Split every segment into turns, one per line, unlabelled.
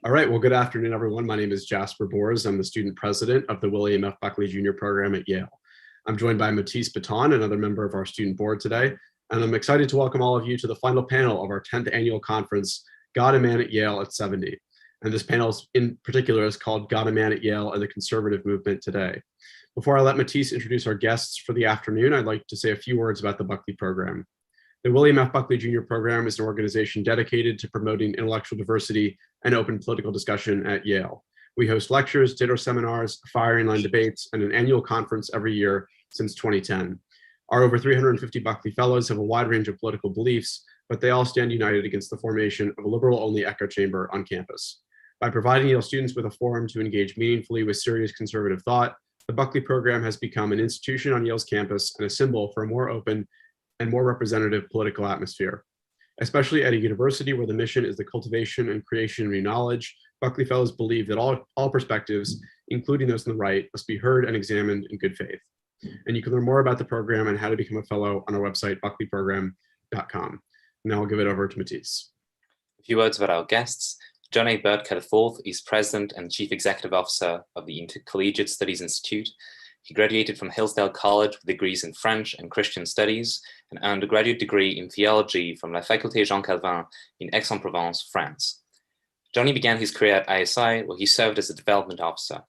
All right, well, good afternoon, everyone. My name is Jasper Bors. I'm the student president of the William F. Buckley Jr. program at Yale. I'm joined by Matisse Baton, another member of our student board today, and I'm excited to welcome all of you to the final panel of our 10th annual conference, God and Man at Yale at 70. And this panel in particular is called God and Man at Yale and the Conservative Movement Today. Before I let Matisse introduce our guests for the afternoon, I'd like to say a few words about the Buckley program. The William F. Buckley Jr. program is an organization dedicated to promoting intellectual diversity and open political discussion at Yale. We host lectures, ditto seminars, firing line debates, and an annual conference every year since 2010. Our over 350 Buckley fellows have a wide range of political beliefs, but they all stand united against the formation of a liberal-only echo chamber on campus. By providing Yale students with a forum to engage meaningfully with serious conservative thought, the Buckley program has become an institution on Yale's campus and a symbol for a more open and more representative political atmosphere. Especially at a university where the mission is the cultivation and creation of new knowledge, Buckley Fellows believe that all perspectives, including those on the right, must be heard and examined in good faith. And you can learn more about the program and how to become a fellow on our website, buckleyprogram.com. Now I'll give it over to Matisse.
A few words about our guests. John A. Burke IV is President and Chief Executive Officer of the Intercollegiate Studies Institute. He graduated from Hillsdale College with degrees in French and Christian Studies and earned a graduate degree in theology from La Faculté Jean Calvin in Aix-en-Provence, France. Johnny began his career at ISI, where he served as a development officer.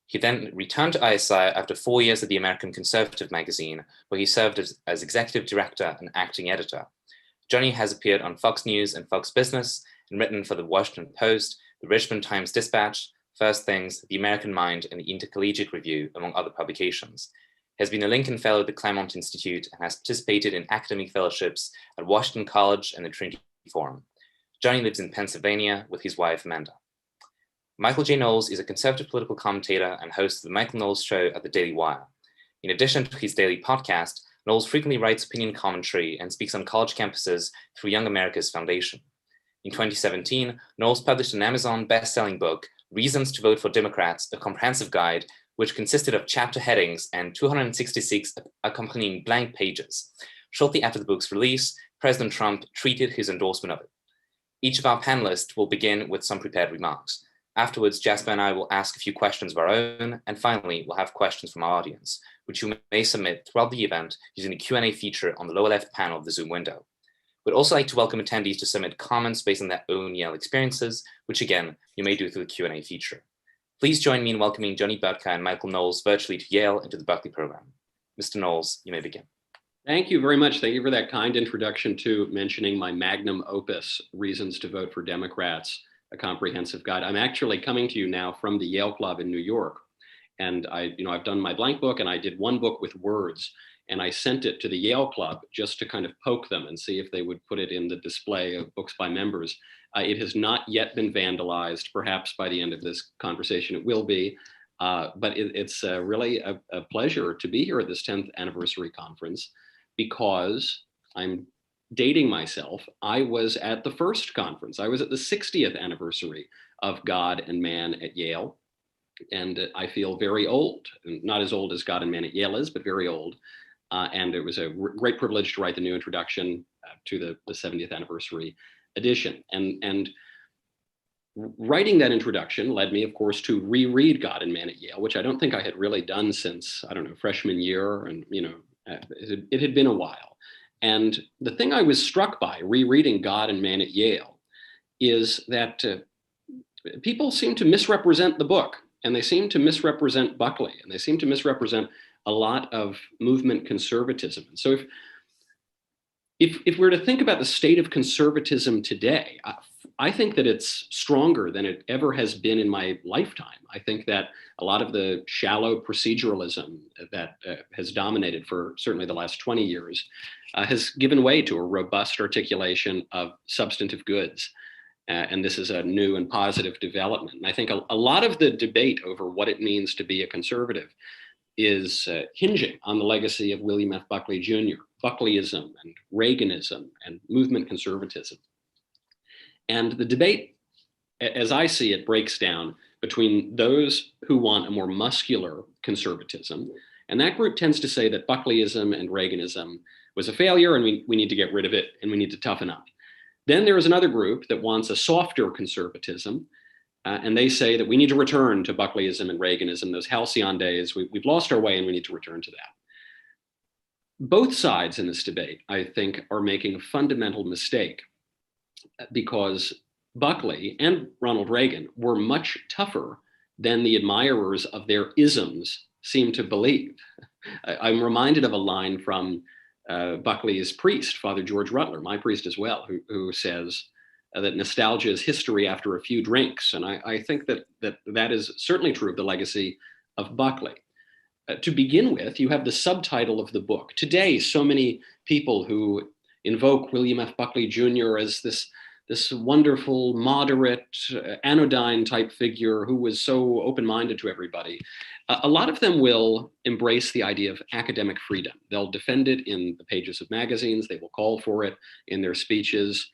He then returned to ISI after 4 years at the American Conservative magazine, where he served as executive director and acting editor. Johnny has appeared on Fox News and Fox Business and written for the Washington Post, the Richmond Times-Dispatch, First Things, The American Mind, and the Intercollegiate Review, among other publications. He has been a Lincoln Fellow at the Claremont Institute and has participated in academic fellowships at Washington College and the Trinity Forum. Johnny lives in Pennsylvania with his wife, Amanda. Michael J. Knowles is a conservative political commentator and host of the Michael Knowles Show at the Daily Wire. In addition to his daily podcast, Knowles frequently writes opinion commentary and speaks on college campuses through Young America's Foundation. In 2017, Knowles published an Amazon best-selling book, Reasons to Vote for Democrats, a comprehensive guide, which consisted of chapter headings and 266 accompanying blank pages. Shortly after the book's release, President Trump tweeted his endorsement of it. Each of our panelists will begin with some prepared remarks. Afterwards, Jasper and I will ask a few questions of our own, and finally, we'll have questions from our audience, which you may submit throughout the event using the Q&A feature on the lower left panel of the Zoom window. We'd also like to welcome attendees to submit comments based on their own Yale experiences, which again, you may do through the Q&A feature. Please join me in welcoming Johnny Burke and Michael Knowles virtually to Yale and to the Buckley program. Mr. Knowles, you may begin.
Thank you very much. Thank you for that kind introduction to mentioning my magnum opus, Reasons to Vote for Democrats, a comprehensive guide. I'm actually coming to you now from the Yale Club in New York. And I've done my blank book and I did one book with words. And I sent it to the Yale Club just to kind of poke them and see if they would put it in the display of books by members. It has not yet been vandalized. Perhaps by the end of this conversation it will be. But it's really a pleasure to be here at this 10th anniversary conference because I'm dating myself. I was at the first conference. I was at the 60th anniversary of God and Man at Yale. And I feel very old, not as old as God and Man at Yale is, but very old. And it was a great privilege to write the new introduction to the 70th anniversary edition. And writing that introduction led me, of course, to reread God and Man at Yale, which I don't think I had really done since, freshman year. And, it had been a while. And the thing I was struck by rereading God and Man at Yale is that people seem to misrepresent the book, and they seem to misrepresent Buckley, and they seem to misrepresent a lot of movement conservatism. And so if we're to think about the state of conservatism today, I think that it's stronger than it ever has been in my lifetime. I think that a lot of the shallow proceduralism that has dominated for certainly the last 20 years has given way to a robust articulation of substantive goods. And this is a new and positive development. And I think a lot of the debate over what it means to be a conservative is hinging on the legacy of William F. Buckley Jr., Buckleyism and Reaganism and movement conservatism. And the debate, as I see it, breaks down between those who want a more muscular conservatism. And that group tends to say that Buckleyism and Reaganism was a failure and we need to get rid of it and we need to toughen up. Then there is another group that wants a softer conservatism. And they say that we need to return to Buckleyism and Reaganism, those halcyon days. We've lost our way and we need to return to that. Both sides in this debate, I think, are making a fundamental mistake because Buckley and Ronald Reagan were much tougher than the admirers of their isms seem to believe. I'm reminded of a line from Buckley's priest, Father George Rutler, my priest as well, who says that nostalgia is history after a few drinks. And I think that is certainly true of the legacy of Buckley. To begin with, you have the subtitle of the book. Today, so many people who invoke William F. Buckley Jr. as this wonderful, moderate, anodyne type figure who was so open-minded to everybody, a lot of them will embrace the idea of academic freedom. They'll defend it in the pages of magazines. They will call for it in their speeches.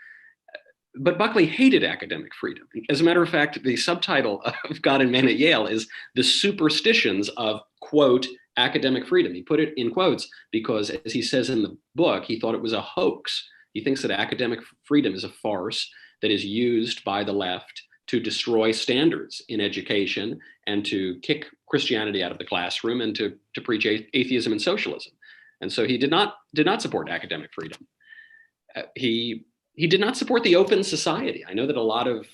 But Buckley hated academic freedom. As a matter of fact, the subtitle of God and Man at Yale is The Superstitions of, quote, academic freedom. He put it in quotes because, as he says in the book, he thought it was a hoax. He thinks that academic freedom is a farce that is used by the left to destroy standards in education and to kick Christianity out of the classroom and to preach atheism and socialism. And so he did not support academic freedom. He did not support the open society. I know that a lot of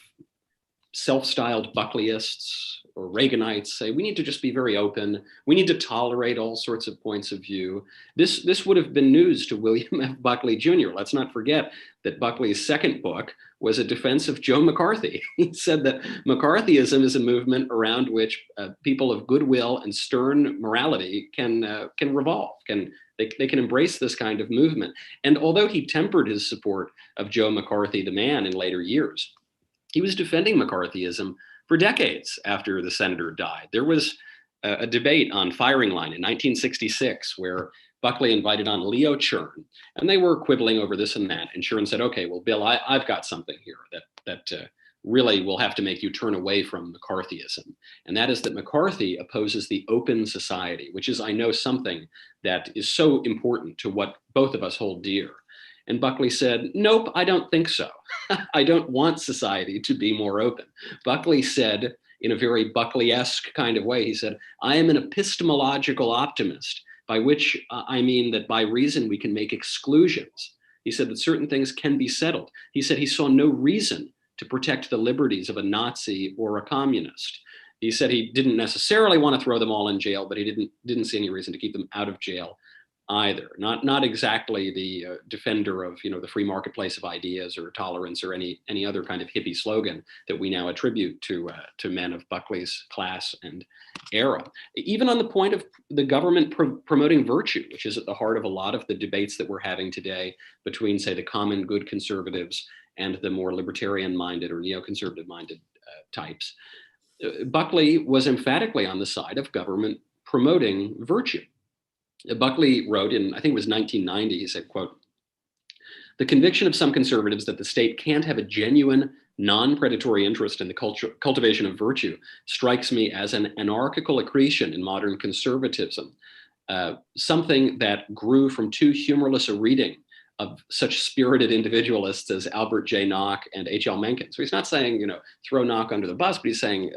self-styled Buckleyists or Reaganites say we need to just be very open. We need to tolerate all sorts of points of view. This would have been news to William F. Buckley Jr. Let's not forget that Buckley's second book was a defense of Joe McCarthy. He said that McCarthyism is a movement around which people of goodwill and stern morality can revolve, they can embrace this kind of movement. And although he tempered his support of Joe McCarthy, the man, in later years, he was defending McCarthyism for decades after the senator died. There was a debate on firing line in 1966 where Buckley invited on Leo Chern, and they were quibbling over this and that. And Chern said, okay, well, Bill, I've got something here that really will have to make you turn away from McCarthyism. And that is that McCarthy opposes the open society, which is, I know, something that is so important to what both of us hold dear. And Buckley said, nope, I don't think so. I don't want society to be more open. Buckley said, in a very Buckley-esque kind of way, he said, I am an epistemological optimist, by which I mean that by reason we can make exclusions. He said that certain things can be settled. He said he saw no reason to protect the liberties of a Nazi or a communist. He said he didn't necessarily want to throw them all in jail, but he didn't see any reason to keep them out of jail either. Not exactly the defender of the free marketplace of ideas or tolerance or any other kind of hippie slogan that we now attribute to men of Buckley's class and era. Even on the point of the government promoting virtue, which is at the heart of a lot of the debates that we're having today between, say, the common good conservatives and the more libertarian-minded or neoconservative-minded types. Buckley was emphatically on the side of government promoting virtue. Buckley wrote in, I think it was 1990, he said, quote, the conviction of some conservatives that the state can't have a genuine, non-predatory interest in the cultivation of virtue strikes me as an anarchical accretion in modern conservatism, something that grew from too humorless a reading of such spirited individualists as Albert J. Nock and H.L. Mencken. So he's not saying, throw Nock under the bus, but he's saying,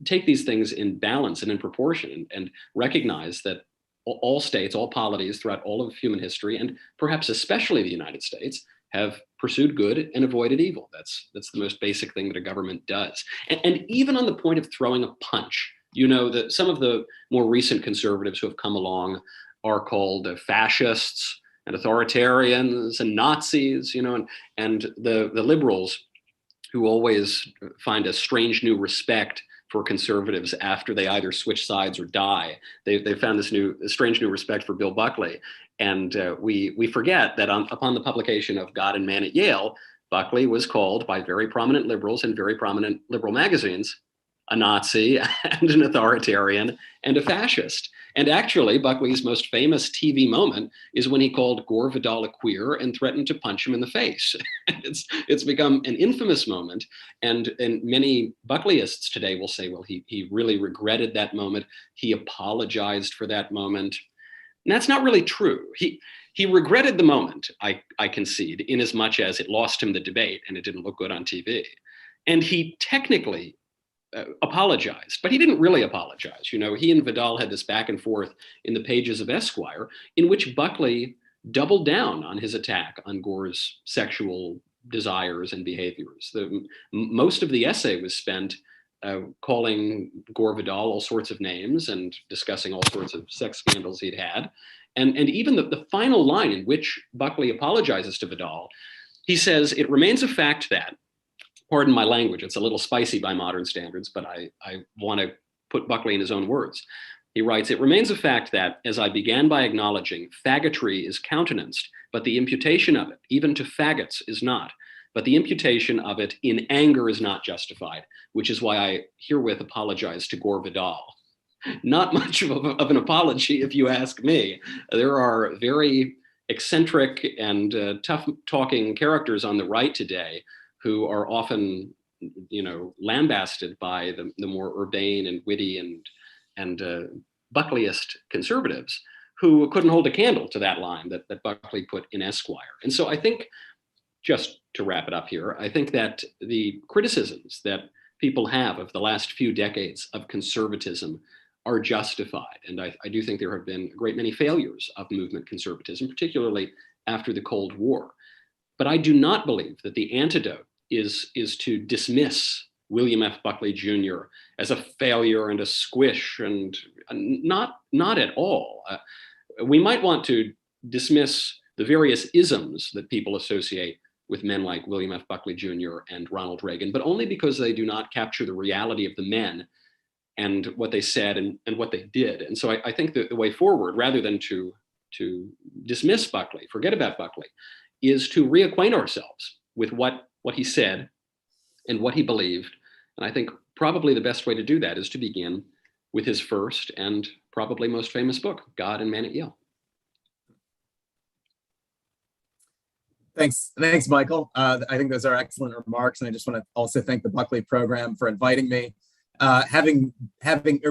take these things in balance and in proportion and recognize that all states, all polities throughout all of human history, and perhaps especially the United States, have pursued good and avoided evil. That's the most basic thing that a government does. And even on the point of throwing a punch, that some of the more recent conservatives who have come along are called fascists and authoritarians and Nazis, and the liberals who always find a strange new respect for conservatives after they either switch sides or die. They found this strange new respect for Bill Buckley. And we forget that upon the publication of God and Man at Yale, Buckley was called by very prominent liberals in very prominent liberal magazines a Nazi and an authoritarian and a fascist. And actually, Buckley's most famous TV moment is when he called Gore Vidal a queer and threatened to punch him in the face. It's become an infamous moment. And many Buckleyists today will say, well, he really regretted that moment. He apologized for that moment. And that's not really true. He regretted the moment, I concede, in as much as it lost him the debate and it didn't look good on TV. And he technically apologized, but he didn't really apologize. You know, he and Vidal had this back and forth in the pages of Esquire, in which Buckley doubled down on his attack on Gore's sexual desires and behaviors. Most of the essay was spent calling Gore Vidal all sorts of names and discussing all sorts of sex scandals he'd had. And even the final line in which Buckley apologizes to Vidal, he says, "It remains a fact that," pardon my language, it's a little spicy by modern standards, but I want to put Buckley in his own words. He writes, "It remains a fact that, as I began by acknowledging, faggotry is countenanced, but the imputation of it, even to faggots, is not. But the imputation of it in anger is not justified, which is why I herewith apologize to Gore Vidal." Not much of an apology, if you ask me. There are very eccentric and tough-talking characters on the right today who are often, you know, lambasted by the more urbane and witty and Buckleyist conservatives who couldn't hold a candle to that line that Buckley put in Esquire. And so I think, just to wrap it up here, I think that the criticisms that people have of the last few decades of conservatism are justified. And I do think there have been a great many failures of movement conservatism, particularly after the Cold War. But I do not believe that the antidote is to dismiss William F. Buckley Jr. as a failure and a squish, and not at all. We might want to dismiss the various isms that people associate with men like William F. Buckley Jr. and Ronald Reagan, but only because they do not capture the reality of the men and what they said and what they did. And so I think that the way forward, rather than to dismiss Buckley, forget about Buckley, is to reacquaint ourselves with what he said and what he believed. And I think probably the best way to do that is to begin with his first and probably most famous book, God and Man at Yale.
Thanks, Michael. I think those are excellent remarks, and I just want to also thank the Buckley program for inviting me. Having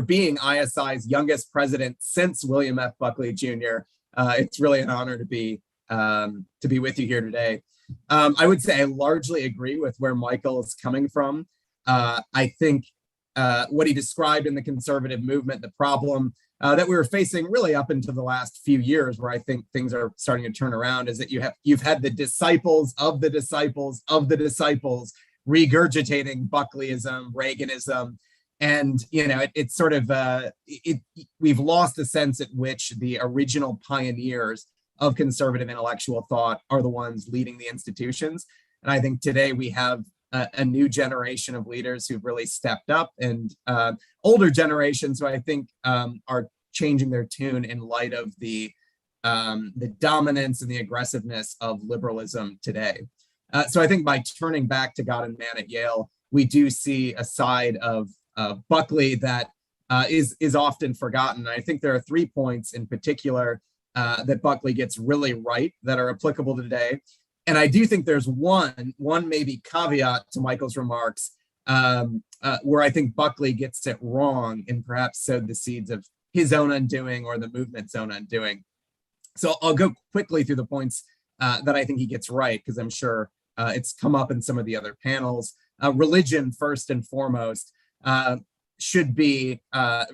being ISI's youngest president since William F. Buckley Jr., it's really an honor to be with you here today. I would say I largely agree with where Michael is coming from. I think what he described in the conservative movement, the problem that we were facing really up into the last few years, where I think things are starting to turn around, is that you've had the disciples of the disciples of the disciples regurgitating Buckleyism, Reaganism, and it's sort of we've lost the sense at which the original pioneers of conservative intellectual thought are the ones leading the institutions. And I think today we have a new generation of leaders who've really stepped up, and older generations who I think are changing their tune in light of the dominance and the aggressiveness of liberalism today. So I think by turning back to God and Man at Yale, we do see a side of Buckley that is often forgotten. I think there are 3 points in particular that Buckley gets really right that are applicable today. And I do think there's one maybe caveat to Michael's remarks where I think Buckley gets it wrong and perhaps sowed the seeds of his own undoing or the movement's own undoing. So I'll go quickly through the points that I think he gets right, because I'm sure it's come up in some of the other panels. Religion, first and foremost, should be,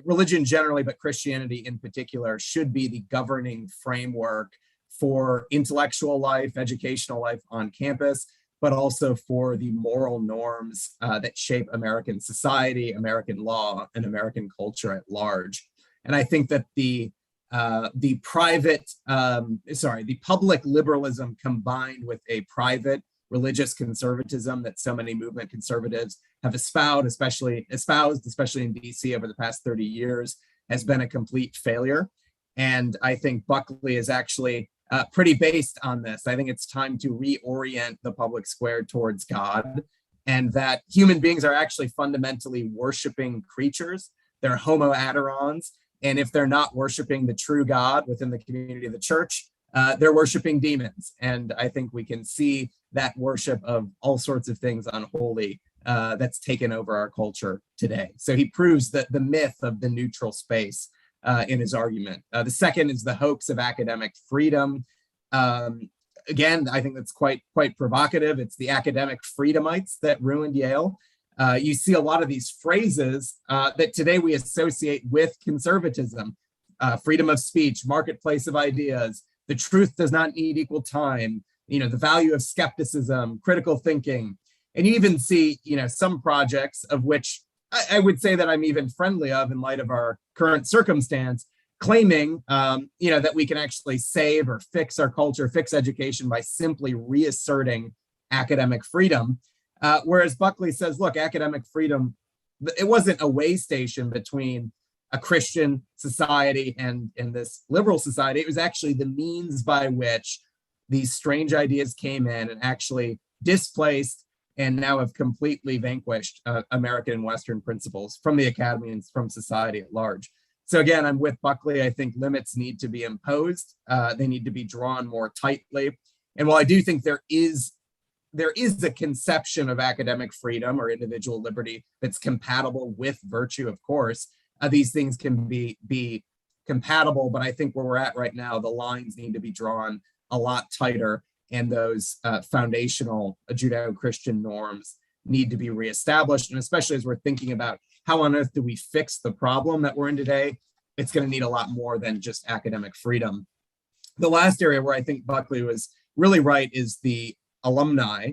religion generally, but Christianity in particular, should be the governing framework for intellectual life, educational life on campus, but also for the moral norms that shape American society, American law, and American culture at large. And I think that the public liberalism combined with a private religious conservatism that so many movement conservatives have espoused, especially in DC over the past 30 years, has been a complete failure. And I think Buckley is actually pretty based on this. I think it's time to reorient the public square towards God, and that human beings are actually fundamentally worshiping creatures. They're homo adorons. And if they're not worshiping the true God within the community of the church, they're worshiping demons. And I think we can see that worship of all sorts of things unholy that's taken over our culture today. So he proves that the myth of the neutral space in his argument. The second is the hoax of academic freedom. Again, I think that's quite provocative. It's the academic freedomites that ruined Yale. You see a lot of these phrases that today we associate with conservatism: freedom of speech, marketplace of ideas, the truth does not need equal time, the value of skepticism, critical thinking. And you even see, some projects of which I would say that I'm even friendly of in light of our current circumstance, claiming, that we can actually save or fix our culture, fix education by simply reasserting academic freedom. Whereas Buckley says, look, academic freedom, it wasn't a way station between a Christian society and this liberal society. It was actually the means by which these strange ideas came in and actually displaced and now have completely vanquished American and Western principles from the academy and from society at large. So again, I'm with Buckley. I think limits need to be imposed. They need to be drawn more tightly. And while I do think there is a conception of academic freedom or individual liberty that's compatible with virtue, of course, these things can be compatible, but I think where we're at right now, the lines need to be drawn a lot tighter, and those foundational Judeo-Christian norms need to be reestablished. And especially as we're thinking about how on earth do we fix the problem that we're in today, it's going to need a lot more than just academic freedom. The last area where I think Buckley was really right is the alumni.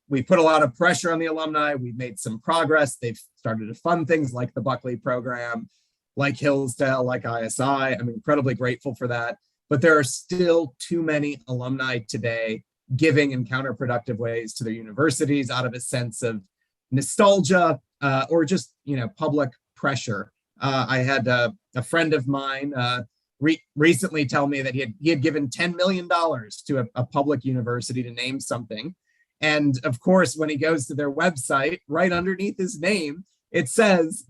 We put a lot of pressure on the alumni. We've made some progress. They've started to fund things like the Buckley program, like Hillsdale, like ISI. I'm incredibly grateful for that. But there are still too many alumni today giving in counterproductive ways to their universities out of a sense of nostalgia or just, public pressure. I had a friend of mine recently tell me that he had given $10 million to a public university to name something. And of course, when he goes to their website, right underneath his name, it says,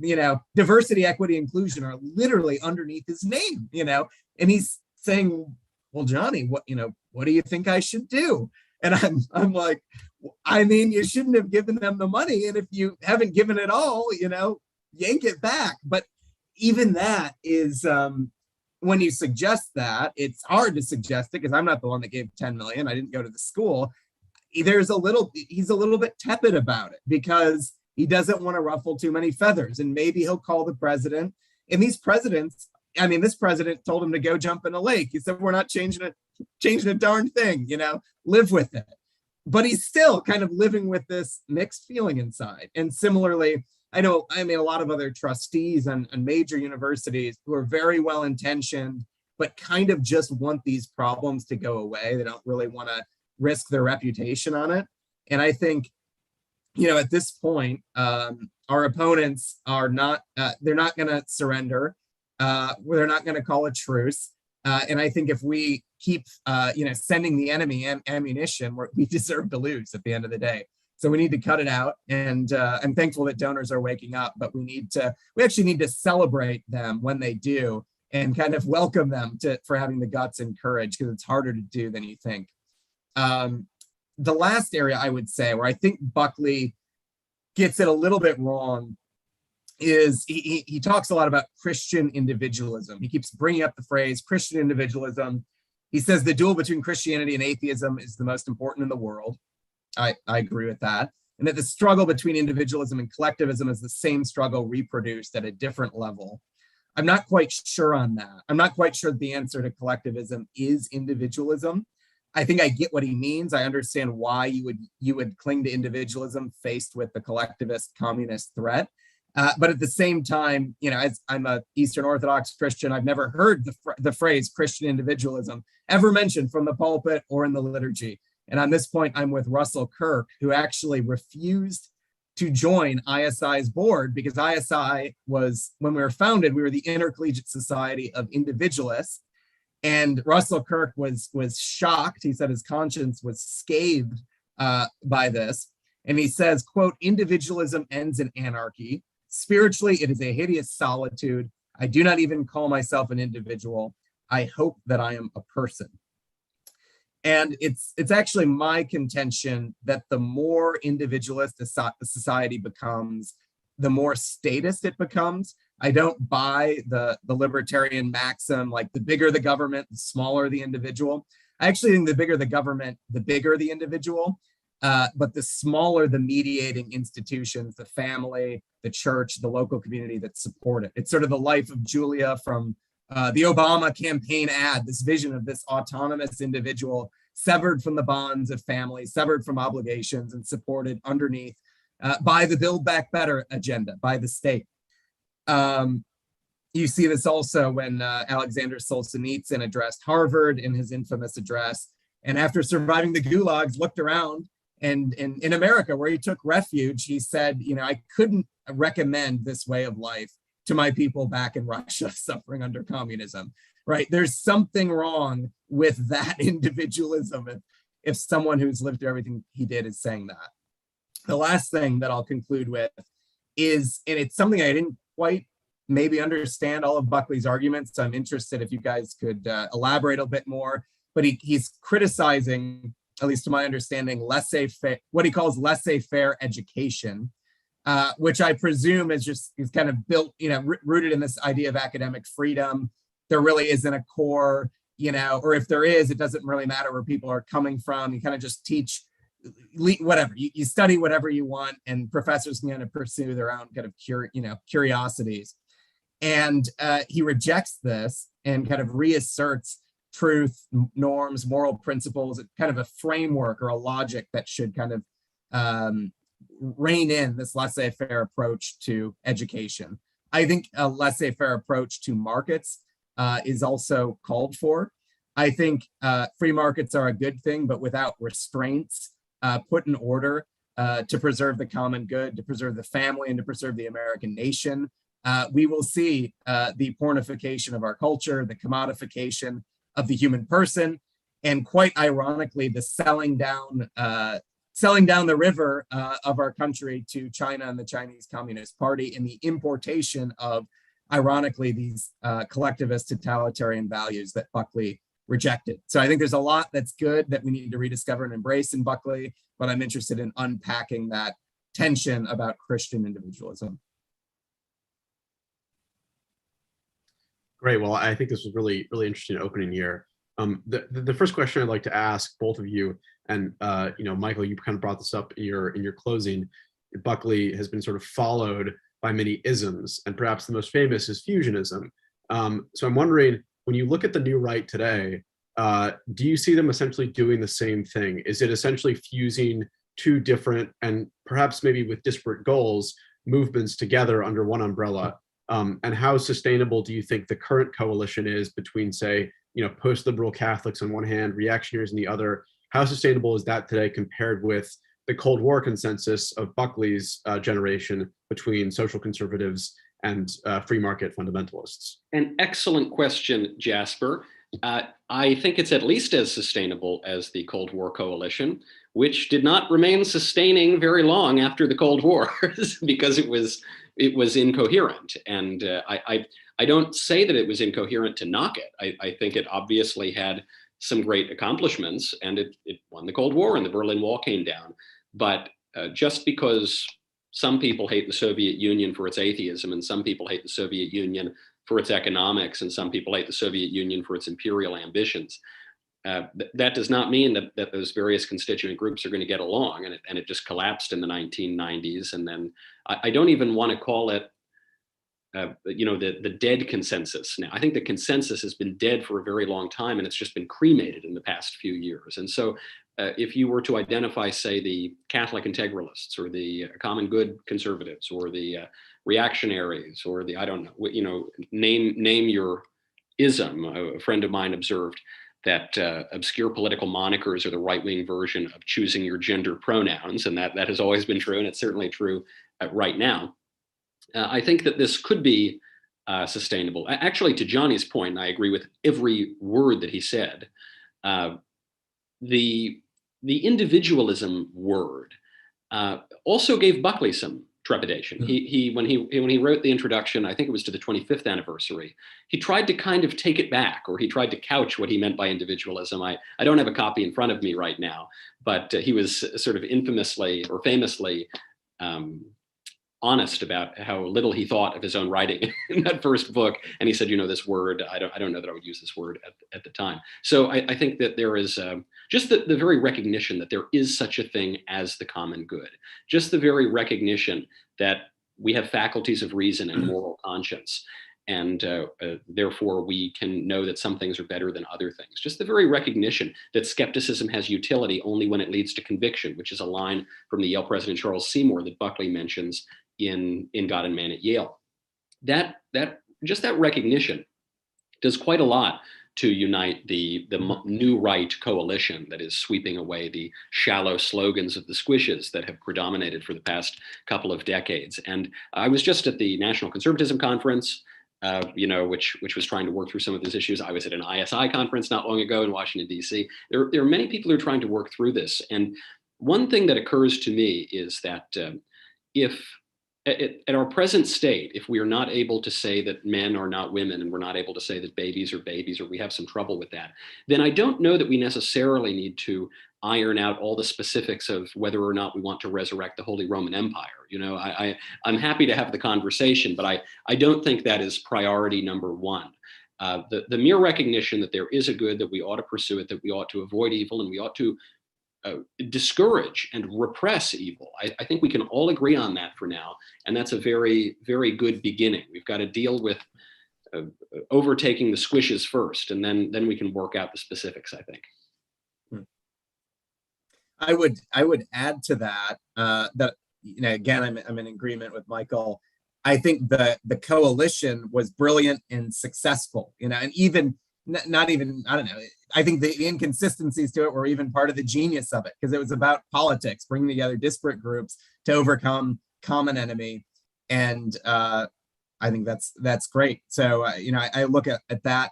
diversity, equity, inclusion are literally underneath his name, and he's saying, well, Johnny, what do you think I should do? And I'm like, you shouldn't have given them the money. And if you haven't given it all, yank it back. But even that is, when you suggest that, it's hard to suggest it because I'm not the one that gave 10 million. I didn't go to the school. He's a little bit tepid about it because he doesn't want to ruffle too many feathers. And maybe he'll call the president. And these presidents, this president told him to go jump in a lake. He said, we're not changing a darn thing, live with it. But he's still kind of living with this mixed feeling inside. And similarly, a lot of other trustees and major universities who are very well intentioned, but kind of just want these problems to go away. They don't really want to risk their reputation on it. And I think, at this point, our opponents are not, they're not going to surrender. They're not going to call a truce. And I think if we keep, sending the enemy ammunition, we deserve to lose at the end of the day. So we need to cut it out. And I'm thankful that donors are waking up, but we actually need to celebrate them when they do and kind of welcome them for having the guts and courage, because it's harder to do than you think. The last area I would say where I think Buckley gets it a little bit wrong is he talks a lot about Christian individualism. He keeps bringing up the phrase Christian individualism. He says the duel between Christianity and atheism is the most important in the world. I agree with that. And that the struggle between individualism and collectivism is the same struggle reproduced at a different level. I'm not quite sure on that. I'm not quite sure the answer to collectivism is individualism. I think I get what he means. I understand why you would cling to individualism faced with the collectivist communist threat. But at the same time, as I'm a Eastern Orthodox Christian, I've never heard the phrase Christian individualism ever mentioned from the pulpit or in the liturgy. And on this point, I'm with Russell Kirk, who actually refused to join ISI's board because ISI was, when we were founded, we were the Intercollegiate Society of Individualists. And Russell Kirk was shocked. He said his conscience was scathed by this. And he says, quote, individualism ends in anarchy. Spiritually, it is a hideous solitude. I do not even call myself an individual. I hope that I am a person. And it's actually my contention that the more individualist the society becomes, the more statist it becomes. I don't buy the libertarian maxim, like the bigger the government, the smaller the individual. I actually think the bigger the government, the bigger the individual. but the smaller the mediating institutions, the family, the church, the local community that support it. It's sort of the life of Julia from the Obama campaign ad, this vision of this autonomous individual severed from the bonds of family, severed from obligations, and supported underneath by the Build Back Better agenda, by the state. You see this also when Alexander Solzhenitsyn addressed Harvard in his infamous address, and after surviving the gulags, looked around, and in America, where he took refuge, he said, I couldn't recommend this way of life to my people back in Russia suffering under communism, right? There's something wrong with that individualism if someone who's lived through everything he did is saying that. The last thing that I'll conclude with is, and it's something I didn't quite maybe understand all of Buckley's arguments, so I'm interested if you guys could elaborate a bit more, but he's criticizing, at least to my understanding, what he calls laissez-faire education, which I presume is kind of built, rooted in this idea of academic freedom. There really isn't a core, or if there is, it doesn't really matter where people are coming from. You kind of just teach whatever, you study whatever you want, and professors can kind of pursue their own kind of curiosities. And he rejects this and kind of reasserts truth, norms, moral principles, kind of a framework or a logic that should kind of rein in this laissez-faire approach to education. I think a laissez-faire approach to markets is also called for. I think free markets are a good thing, but without restraints put in order to preserve the common good, to preserve the family, and to preserve the American nation, we will see the pornification of our culture, the commodification of the human person, and quite ironically, the selling down the river of our country to China and the Chinese Communist Party, and the importation of, ironically, these collectivist totalitarian values that Buckley rejected. So I think there's a lot that's good that we need to rediscover and embrace in Buckley, but I'm interested in unpacking that tension about Christian individualism.
Great. Well, I think this was really, really interesting opening here. The first question I'd like to ask both of you, and Michael, you kind of brought this up in your closing. Buckley has been sort of followed by many isms, and perhaps the most famous is fusionism. So I'm wondering, when you look at the new right today, do you see them essentially doing the same thing? Is it essentially fusing two different and perhaps maybe with disparate goals movements together under one umbrella? And how sustainable do you think the current coalition is between, say, post-liberal Catholics on one hand, reactionaries on the other? How sustainable is that today compared with the Cold War consensus of Buckley's generation between social conservatives and free market fundamentalists?
An excellent question, Jasper. I think it's at least as sustainable as the Cold War coalition, which did not remain sustaining very long after the Cold War because it was incoherent. And I don't say that it was incoherent to knock it. I think it obviously had some great accomplishments, and it won the Cold War and the Berlin Wall came down. But just because some people hate the Soviet Union for its atheism, and some people hate the Soviet Union for its economics, and some people hate the Soviet Union for its imperial ambitions, that does not mean that those various constituent groups are going to get along, and it just collapsed in the 1990s. And then I don't even want to call it, the dead consensus. Now, I think the consensus has been dead for a very long time, and it's just been cremated in the past few years. And so if you were to identify, say, the Catholic integralists, or the common good conservatives, or the reactionaries, or the, I don't know, name your ism. A friend of mine observed that obscure political monikers are the right-wing version of choosing your gender pronouns, and that has always been true, and it's certainly true right now. I think that this could be sustainable. Actually, to Johnny's point, and I agree with every word that he said, the individualism word also gave Buckley some trepidation. When he wrote the introduction, I think it was to the 25th anniversary, he tried to kind of take it back, or he tried to couch what he meant by individualism. I don't have a copy in front of me right now, but he was sort of infamously or famously honest about how little he thought of his own writing in that first book. And he said, this word, I don't know that I would use this word at the time. So I think that there is just the very recognition that there is such a thing as the common good, just the very recognition that we have faculties of reason and moral conscience. And therefore, we can know that some things are better than other things. Just the very recognition that skepticism has utility only when it leads to conviction, which is a line from the Yale president Charles Seymour that Buckley mentions in God and Man at Yale. That recognition does quite a lot to unite the new right coalition that is sweeping away the shallow slogans of the squishes that have predominated for the past couple of decades. And I was just at the National Conservatism Conference, which was trying to work through some of these issues. I was at an ISI conference not long ago in Washington, D.C. There are many people who are trying to work through this. And one thing that occurs to me is that if at our present state, if we are not able to say that men are not women, and we're not able to say that babies are babies, or we have some trouble with that, then I don't know that we necessarily need to iron out all the specifics of whether or not we want to resurrect the Holy Roman Empire. I'm happy to have the conversation, but I don't think that is priority number one. The mere recognition that there is a good, that we ought to pursue it, that we ought to avoid evil, and we ought to discourage and repress evil. I think we can all agree on that for now, and that's a very, very good beginning. We've got to deal with overtaking the squishes first, and then we can work out the specifics, I think.
I would add to that that again, I'm in agreement with Michael. I think the coalition was brilliant and successful, and even not even, I don't know, I think the inconsistencies to it were even part of the genius of it, because it was about politics, bringing together disparate groups to overcome common enemy. And I think that's great. So, I look at that,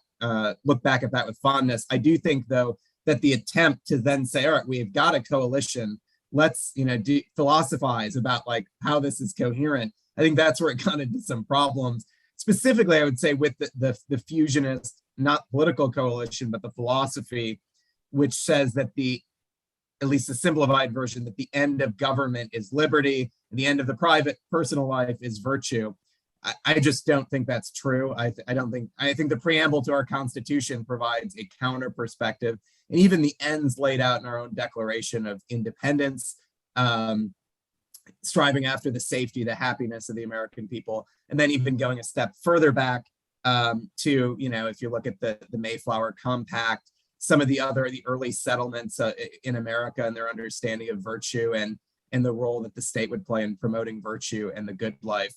look back at that with fondness. I do think, though, that the attempt to then say, all right, we've got a coalition, let's, philosophize about like how this is coherent. I think that's where it got into some problems. Specifically, I would say with the fusionist, not political coalition, but the philosophy, which says that at least the simplified version, that the end of government is liberty, and the end of the private personal life is virtue. I just don't think that's true. I think the preamble to our Constitution provides a counter perspective, and even the ends laid out in our own Declaration of Independence, striving after the safety, the happiness of the American people, and then even going a step further back to, if you look at the Mayflower Compact, some of the early settlements in America and their understanding of virtue and the role that the state would play in promoting virtue and the good life.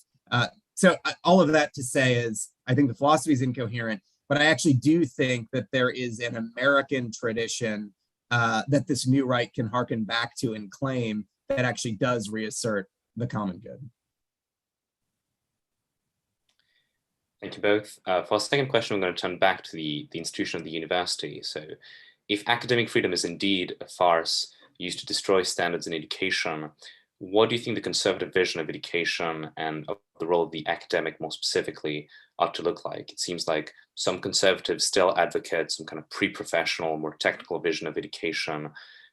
So all of that to say is, I think the philosophy is incoherent, but I actually do think that there is an American tradition that this new right can hearken back to and claim that actually does reassert the common good.
Thank you both. For our second question, we're going to turn back to the institution of the university. So if academic freedom is indeed a farce used to destroy standards in education, what do you think the conservative vision of education and of the role of the academic more specifically ought to look like? It seems like some conservatives still advocate some kind of pre-professional, more technical vision of education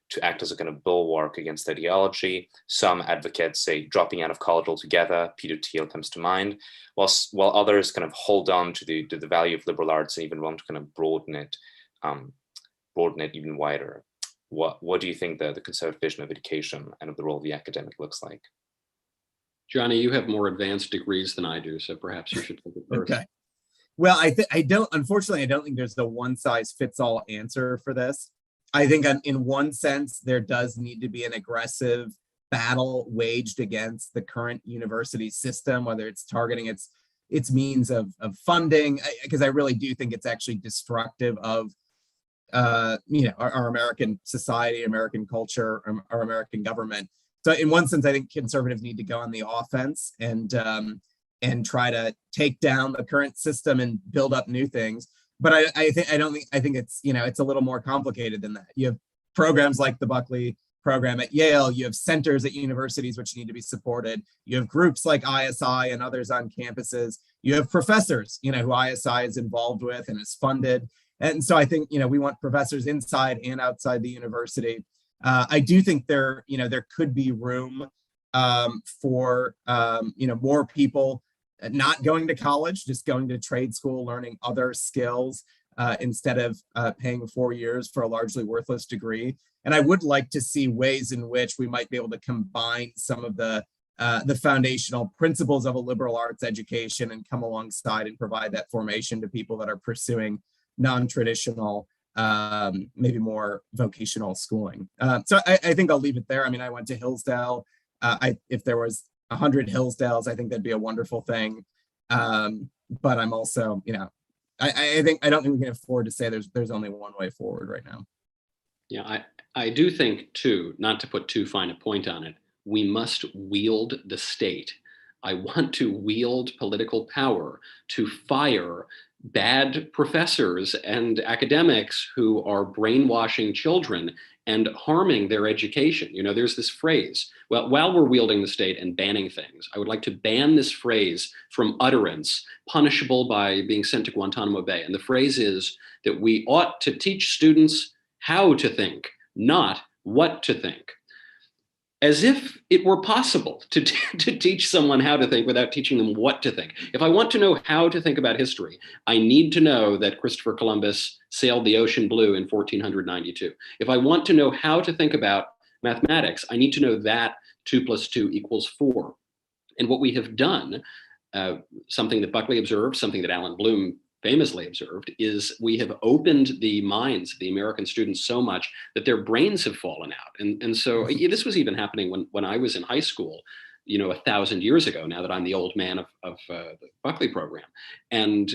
to act as a kind of bulwark against ideology. Some advocates say dropping out of college altogether. Peter Thiel comes to mind, while others kind of hold on to the value of liberal arts and even want to kind of broaden it even wider. What do you think the conservative vision of education and of the role of the academic looks like?
Johnny, you have more advanced degrees than I do, so perhaps you should take it first.
Okay. Well, unfortunately, I don't think there's the one size fits all answer for this. I think in one sense, there does need to be an aggressive battle waged against the current university system, whether it's targeting its means of funding, because I really do think it's actually destructive of our American society, American culture, our American government. So in one sense, I think conservatives need to go on the offense and try to take down the current system and build up new things. But I think it's it's a little more complicated than that. You have programs like the Buckley program at Yale. You have centers at universities which need to be supported. You have groups like ISI and others on campuses. You have professors, who ISI is involved with and is funded. And so I think we want professors inside and outside the university. I do think there could be room for more people not going to college, just going to trade school, learning other skills instead of paying 4 years for a largely worthless degree. And I would like to see ways in which we might be able to combine some of the foundational principles of a liberal arts education and come alongside and provide that formation to people that are pursuing non-traditional, maybe more vocational schooling. So I think I'll leave it there. I mean, I went to Hillsdale. If there was 100 Hillsdales, I think that'd be a wonderful thing. But I'm also, I don't think we can afford to say there's only one way forward right now.
Yeah, I do think too, not to put too fine a point on it, we must wield the state. I want to wield political power to fire bad professors and academics who are brainwashing children and harming their education. There's this phrase, well, while we're wielding the state and banning things, I would like to ban this phrase from utterance, punishable by being sent to Guantanamo Bay. And the phrase is that we ought to teach students how to think, not what to think. As if it were possible to teach someone how to think without teaching them what to think. If I want to know how to think about history, I need to know that Christopher Columbus sailed the ocean blue in 1492. If I want to know how to think about mathematics, I need to know that 2 + 2 = 4. And what we have done, something that Buckley observed, something that Alan Bloom famously observed, is we have opened the minds of the American students so much that their brains have fallen out. And so this was even happening when I was in high school, 1,000 years ago, now that I'm the old man of the Buckley program. And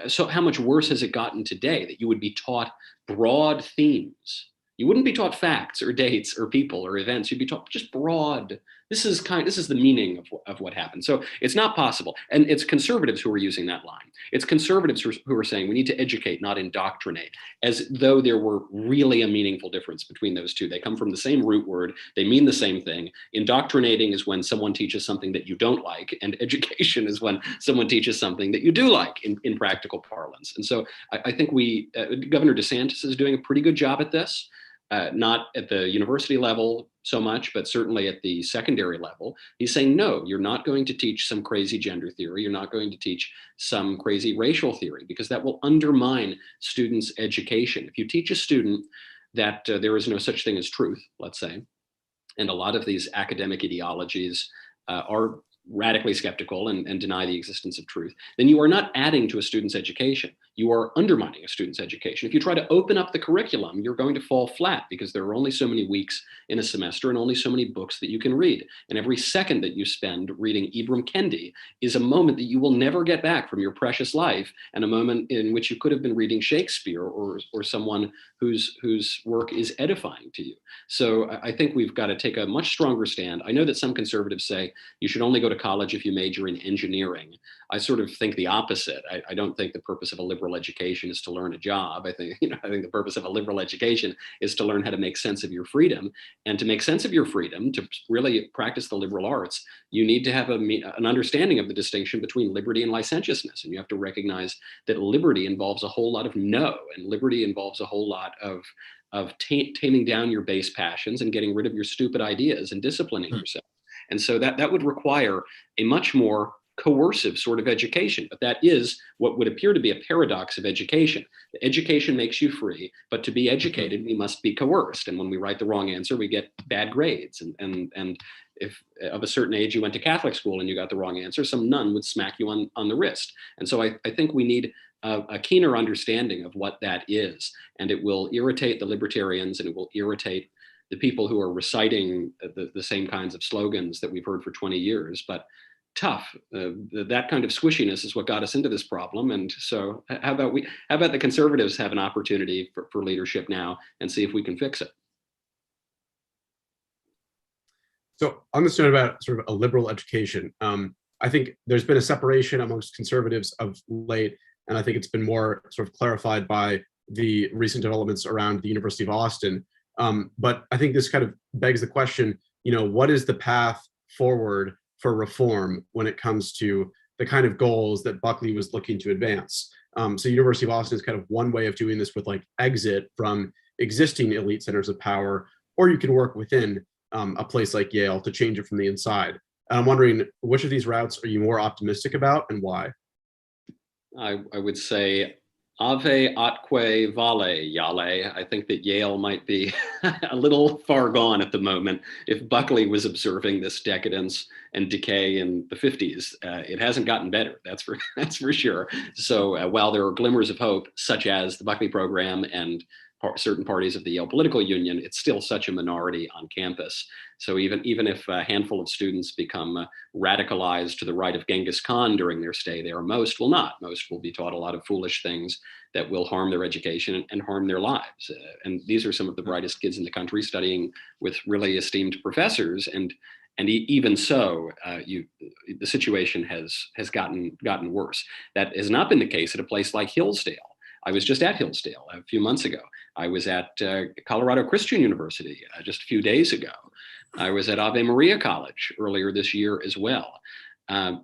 so how much worse has it gotten today that you would be taught broad themes? You wouldn't be taught facts or dates or people or events. You'd be taught just broad. This is the meaning of what happened. So it's not possible. And it's conservatives who are using that line. It's conservatives who are saying we need to educate, not indoctrinate, as though there were really a meaningful difference between those two. They come from the same root word. They mean the same thing. Indoctrinating is when someone teaches something that you don't like, and education is when someone teaches something that you do like in practical parlance. And so I think Governor DeSantis is doing a pretty good job at this. Not at the university level so much, but certainly at the secondary level. He's saying, no, you're not going to teach some crazy gender theory. You're not going to teach some crazy racial theory, because that will undermine students' education. If you teach a student that there is no such thing as truth, let's say, and a lot of these academic ideologies are radically skeptical and deny the existence of truth, then you are not adding to a student's education. You are undermining a student's education. If you try to open up the curriculum, you're going to fall flat, because there are only so many weeks in a semester and only so many books that you can read. And every second that you spend reading Ibram Kendi is a moment that you will never get back from your precious life, and a moment in which you could have been reading Shakespeare or someone whose work is edifying to you. So I think we've got to take a much stronger stand. I know that some conservatives say you should only go to college if you major in engineering. I sort of think the opposite. I don't think the purpose of a liberal education is to learn a job. I think the purpose of a liberal education is to learn how to make sense of your freedom. And to make sense of your freedom, to really practice the liberal arts, you need to have an understanding of the distinction between liberty and licentiousness. And you have to recognize that liberty involves a whole lot of no, and liberty involves a whole lot of taming down your base passions and getting rid of your stupid ideas and disciplining yourself. And so that would require a much more coercive sort of education. But that is what would appear to be a paradox of education. Education makes you free, but to be educated, we must be coerced. And when we write the wrong answer, we get bad grades. And if of a certain age you went to Catholic school and you got the wrong answer, some nun would smack you on the wrist. And so I think we need a keener understanding of what that is. And it will irritate the libertarians, and it will irritate the people who are reciting the same kinds of slogans that we've heard for 20 years, but tough. That kind of squishiness is what got us into this problem. And so how about the conservatives have an opportunity for leadership now, and see if we can fix it?
So on this note about sort of a liberal education, I think there's been a separation amongst conservatives of late, and I think it's been more sort of clarified by the recent developments around the University of Austin. But I think this kind of begs the question, what is the path forward for reform when it comes to the kind of goals that Buckley was looking to advance? So University of Austin is kind of one way of doing this, with like exit from existing elite centers of power, or you can work within a place like Yale to change it from the inside. And I'm wondering, which of these routes are you more optimistic about and why?
I would say Ave atque vale, Yale. I think that Yale might be a little far gone at the moment. If Buckley was observing this decadence and decay in the 50s, it hasn't gotten better. That's for sure. So while there are glimmers of hope, such as the Buckley program and certain parties of the Yale Political Union, it's still such a minority on campus. So even if a handful of students become radicalized to the right of Genghis Khan during their stay there, most will not. Most will be taught a lot of foolish things that will harm their education and harm their lives. And these are some of the brightest kids in the country studying with really esteemed professors. And even so, the situation has gotten worse. That has not been the case at a place like Hillsdale. I was just at Hillsdale a few months ago. I was at Colorado Christian University just a few days ago. I was at Ave Maria College earlier this year as well.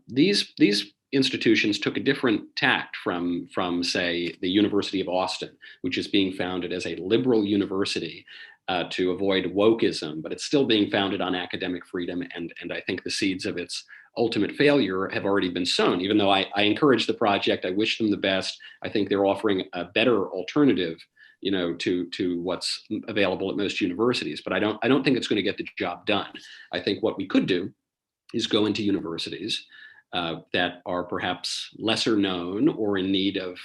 These institutions took a different tact from, say, the University of Austin, which is being founded as a liberal university to avoid wokeism, but it's still being founded on academic freedom. And I think the seeds of its ultimate failure have already been sown. Even though I encourage the project, I wish them the best. I think they're offering a better alternative, to what's available at most universities. But I don't think it's going to get the job done. I think what we could do is go into universities that are perhaps lesser known or in need of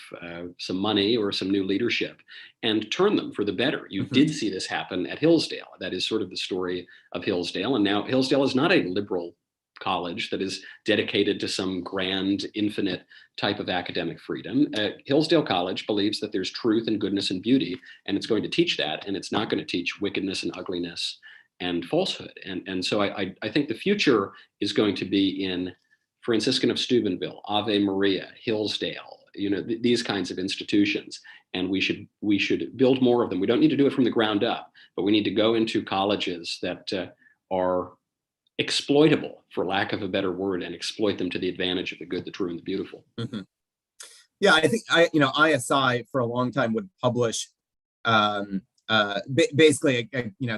some money or some new leadership, and turn them for the better. You did see this happen at Hillsdale. That is sort of the story of Hillsdale. And now Hillsdale is not a liberal college that is dedicated to some grand, infinite type of academic freedom. Hillsdale College believes that there's truth and goodness and beauty, and it's going to teach that, and it's not going to teach wickedness and ugliness and falsehood. And so I think the future is going to be in Franciscan of Steubenville, Ave Maria, Hillsdale, these kinds of institutions. And we should build more of them. We don't need to do it from the ground up, but we need to go into colleges that are exploitable, for lack of a better word, and exploit them to the advantage of the good, the true, and the beautiful.
Yeah, I think ISI for a long time would publish basically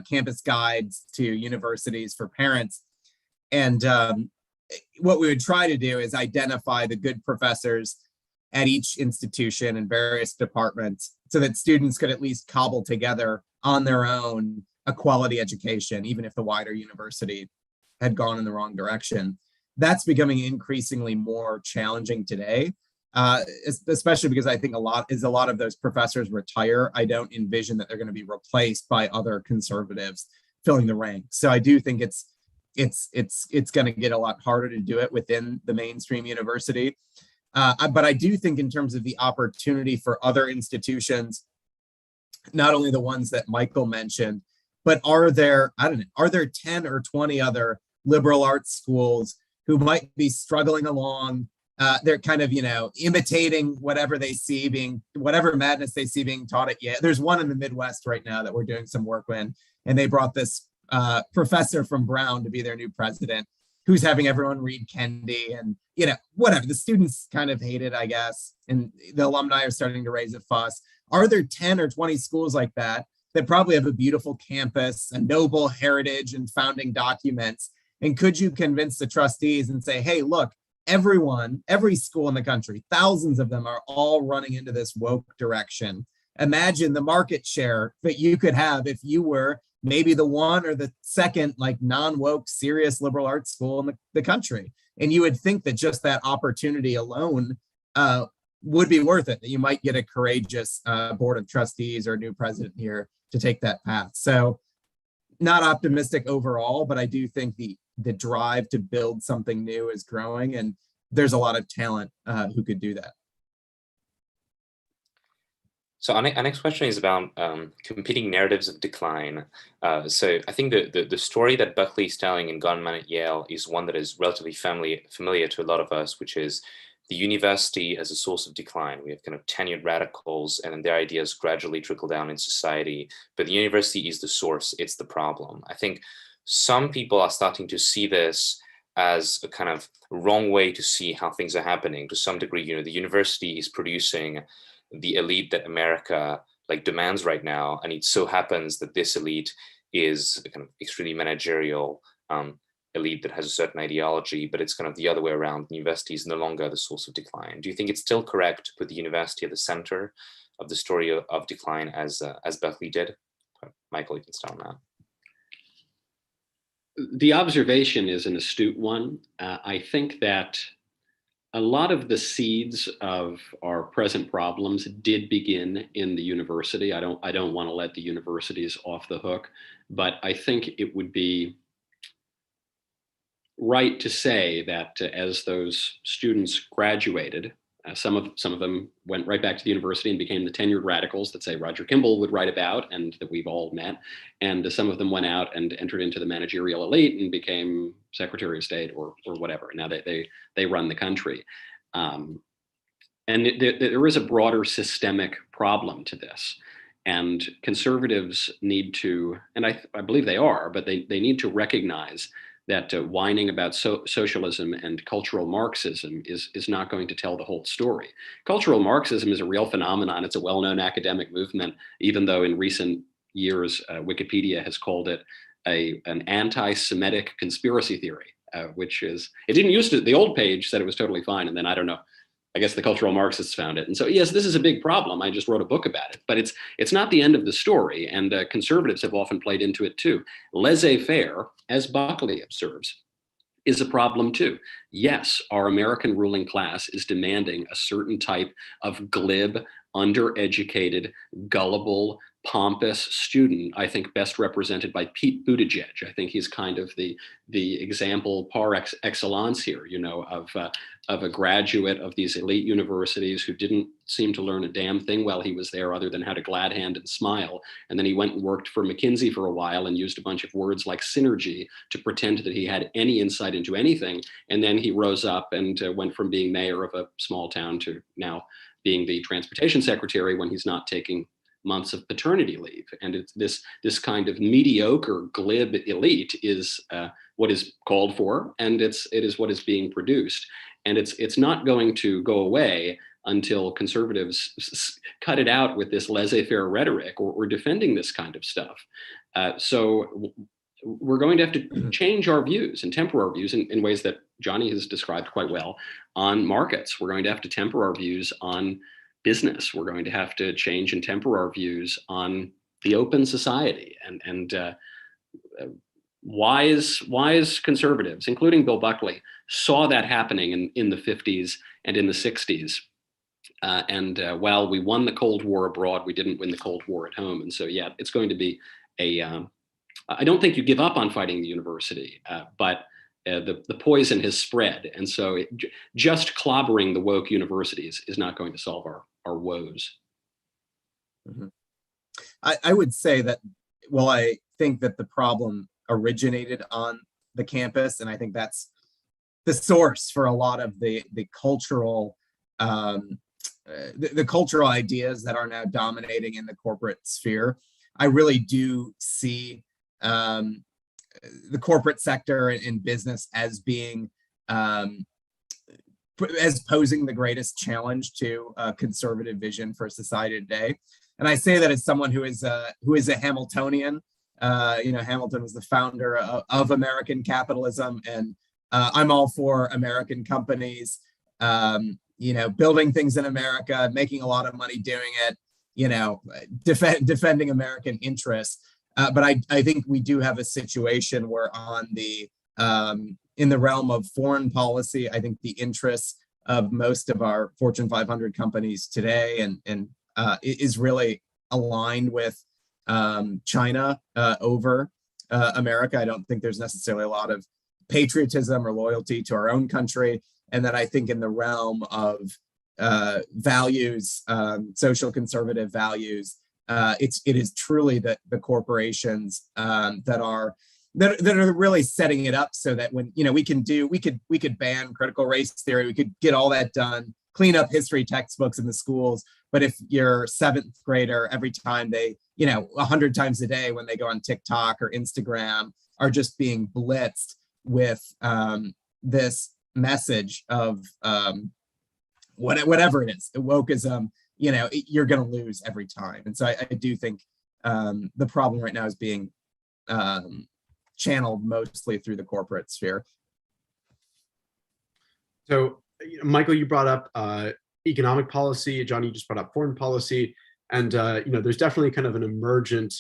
campus guides to universities for parents, and what we would try to do is identify the good professors at each institution and various departments so that students could at least cobble together on their own a quality education, even if the wider university had gone in the wrong direction. That's becoming increasingly more challenging today, especially because I think a lot of those professors retire. I don't envision that they're going to be replaced by other conservatives filling the ranks. So I do think it's going to get a lot harder to do it within the mainstream university. But I do think in terms of the opportunity for other institutions, not only the ones that Michael mentioned, but are there 10 or 20 other liberal arts schools who might be struggling along? They're kind of, imitating whatever madness they see being taught at Yale. There's one in the Midwest right now that we're doing some work in, and they brought this professor from Brown to be their new president, who's having everyone read Kendi and, whatever. The students kind of hate it, I guess, and the alumni are starting to raise a fuss. Are there 10 or 20 schools like that probably have a beautiful campus, a noble heritage and founding documents? And could you convince the trustees and say, hey, look, every school in the country, thousands of them are all running into this woke direction. Imagine the market share that you could have if you were maybe the one or the second non-woke serious liberal arts school in the country. And you would think that just that opportunity alone would be worth it, that you might get a courageous board of trustees or a new president here to take that path. So not optimistic overall, but I do think the drive to build something new is growing, and there's a lot of talent who could do that.
So our next question is about competing narratives of decline. So I think the story that Buckley is telling in Gone Man at Yale is one that is relatively familiar to a lot of us, which is the university as a source of decline. We have kind of tenured radicals, and then their ideas gradually trickle down in society. But the university is the source, it's the problem. I think some people are starting to see this as a kind of wrong way to see how things are happening. To some degree, the university is producing the elite that America demands right now, and it so happens that this elite is a kind of extremely managerial elite that has a certain ideology, but it's kind of the other way around. The university is no longer the source of decline. Do you think it's still correct to put the university at the center of the story of decline as Buckley did? Michael, you can start on that.
The observation is an astute one. I think that a lot of the seeds of our present problems did begin in the university. I don't want to let the universities off the hook, but I think it would be right to say that as those students graduated, some of them went right back to the university and became the tenured radicals that, say, Roger Kimball would write about and that we've all met. And some of them went out and entered into the managerial elite and became Secretary of State or whatever. Now they run the country. And there is a broader systemic problem to this. And conservatives need to, and I believe they are, but they need to recognize that whining about socialism and cultural Marxism is not going to tell the whole story. Cultural Marxism is a real phenomenon. It's a well-known academic movement, even though in recent years, Wikipedia has called it an anti-Semitic conspiracy theory, which is, it didn't used to, the old page said it was totally fine. And then I don't know, I guess the cultural Marxists found it. And so, yes, this is a big problem. I just wrote a book about it, but it's not the end of the story. And conservatives have often played into it too. Laissez-faire, as Buckley observes, is a problem too. Yes, our American ruling class is demanding a certain type of glib, undereducated, gullible, pompous student, I think best represented by Pete Buttigieg. I think he's kind of the example par excellence here, you know, of a graduate of these elite universities who didn't seem to learn a damn thing while he was there other than how to glad hand and smile. And then he went and worked for McKinsey for a while and used a bunch of words like synergy to pretend that he had any insight into anything. And then he rose up and went from being mayor of a small town to now being the transportation secretary when he's not taking months of paternity leave. And it's this kind of mediocre, glib elite is what is called for, and it is what is being produced. And it's not going to go away until conservatives cut it out with this laissez-faire rhetoric or defending this kind of stuff. So we're going to have to change our views and temper our views in ways that Johnny has described quite well on markets. We're going to have to temper our views on business. We're going to have to change and temper our views on the open society. And wise conservatives, including Bill Buckley, saw that happening in the 50s and in the 60s. While we won the Cold War abroad, we didn't win the Cold War at home. And so, yeah, it's going to be I don't think you give up on fighting the university, but the poison has spread. And so just clobbering the woke universities is not going to solve our woes.
Mm-hmm. I would say that, well, I think that the problem originated on the campus, and I think that's the source for a lot of the cultural the cultural ideas that are now dominating in the corporate sphere. I really do see the corporate sector in business as being as posing the greatest challenge to a conservative vision for society today. And I say that as someone who is a Hamiltonian. Hamilton was the founder of American capitalism, and I'm all for American companies, building things in America, making a lot of money doing it, defending American interests. But I think we do have a situation where in the realm of foreign policy, I think the interests of most of our Fortune 500 companies today and is really aligned with China over America. I don't think there's necessarily a lot of patriotism or loyalty to our own country. And then I think in the realm of values, social conservative values, it is truly the corporations that are really setting it up so that when we could ban critical race theory, we could get all that done, clean up history textbooks in the schools. But if your seventh grader, every time they 100 times a day when they go on TikTok or Instagram are just being blitzed with this message of whatever it is, wokeism, you're going to lose every time. And so I do think the problem right now is being channeled mostly through the corporate sphere.
So, Michael, you brought up economic policy. Johnny, you just brought up foreign policy. And, there's definitely kind of an emergent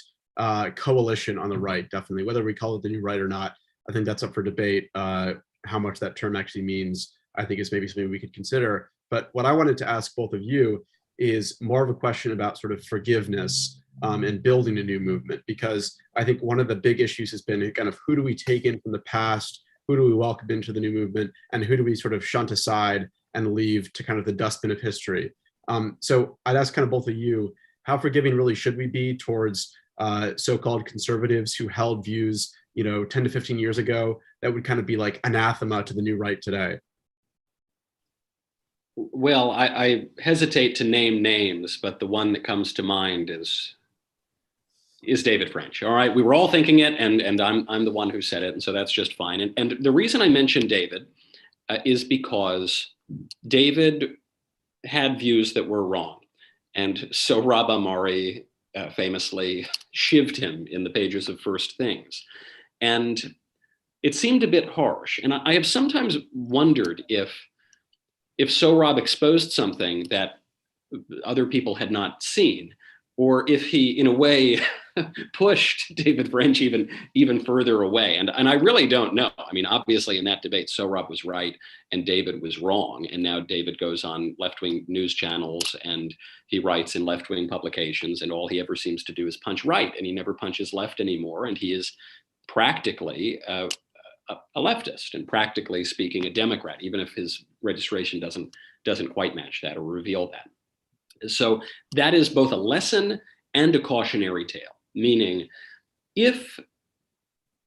coalition on the right, definitely, whether we call it the new right or not. I think that's up for debate. How much that term actually means, I think, is maybe something we could consider. But what I wanted to ask both of you is more of a question about sort of forgiveness and building a new movement, because I think one of the big issues has been kind of who do we take in from the past, who do we welcome into the new movement, and who do we sort of shunt aside and leave to kind of the dustbin of history. So I'd ask kind of both of you, how forgiving really should we be towards so-called conservatives who held views 10 to 15 years ago that would kind of be like anathema to the new right today?
Well, I hesitate to name names, but the one that comes to mind is David French. All right, we were all thinking it, and I'm the one who said it, and so that's just fine. And the reason I mentioned David is because David had views that were wrong, and so Rob Amari famously shivved him in the pages of First Things, and it seemed a bit harsh. And I have sometimes wondered if Sohrab exposed something that other people had not seen, or if he, in a way, pushed David French even further away. And I really don't know. I mean, obviously, in that debate, Sohrab was right and David was wrong. And now David goes on left-wing news channels and he writes in left-wing publications, and all he ever seems to do is punch right, and he never punches left anymore. And he is practically a leftist, and practically speaking, a Democrat, even if his registration doesn't quite match that or reveal that. So that is both a lesson and a cautionary tale, meaning if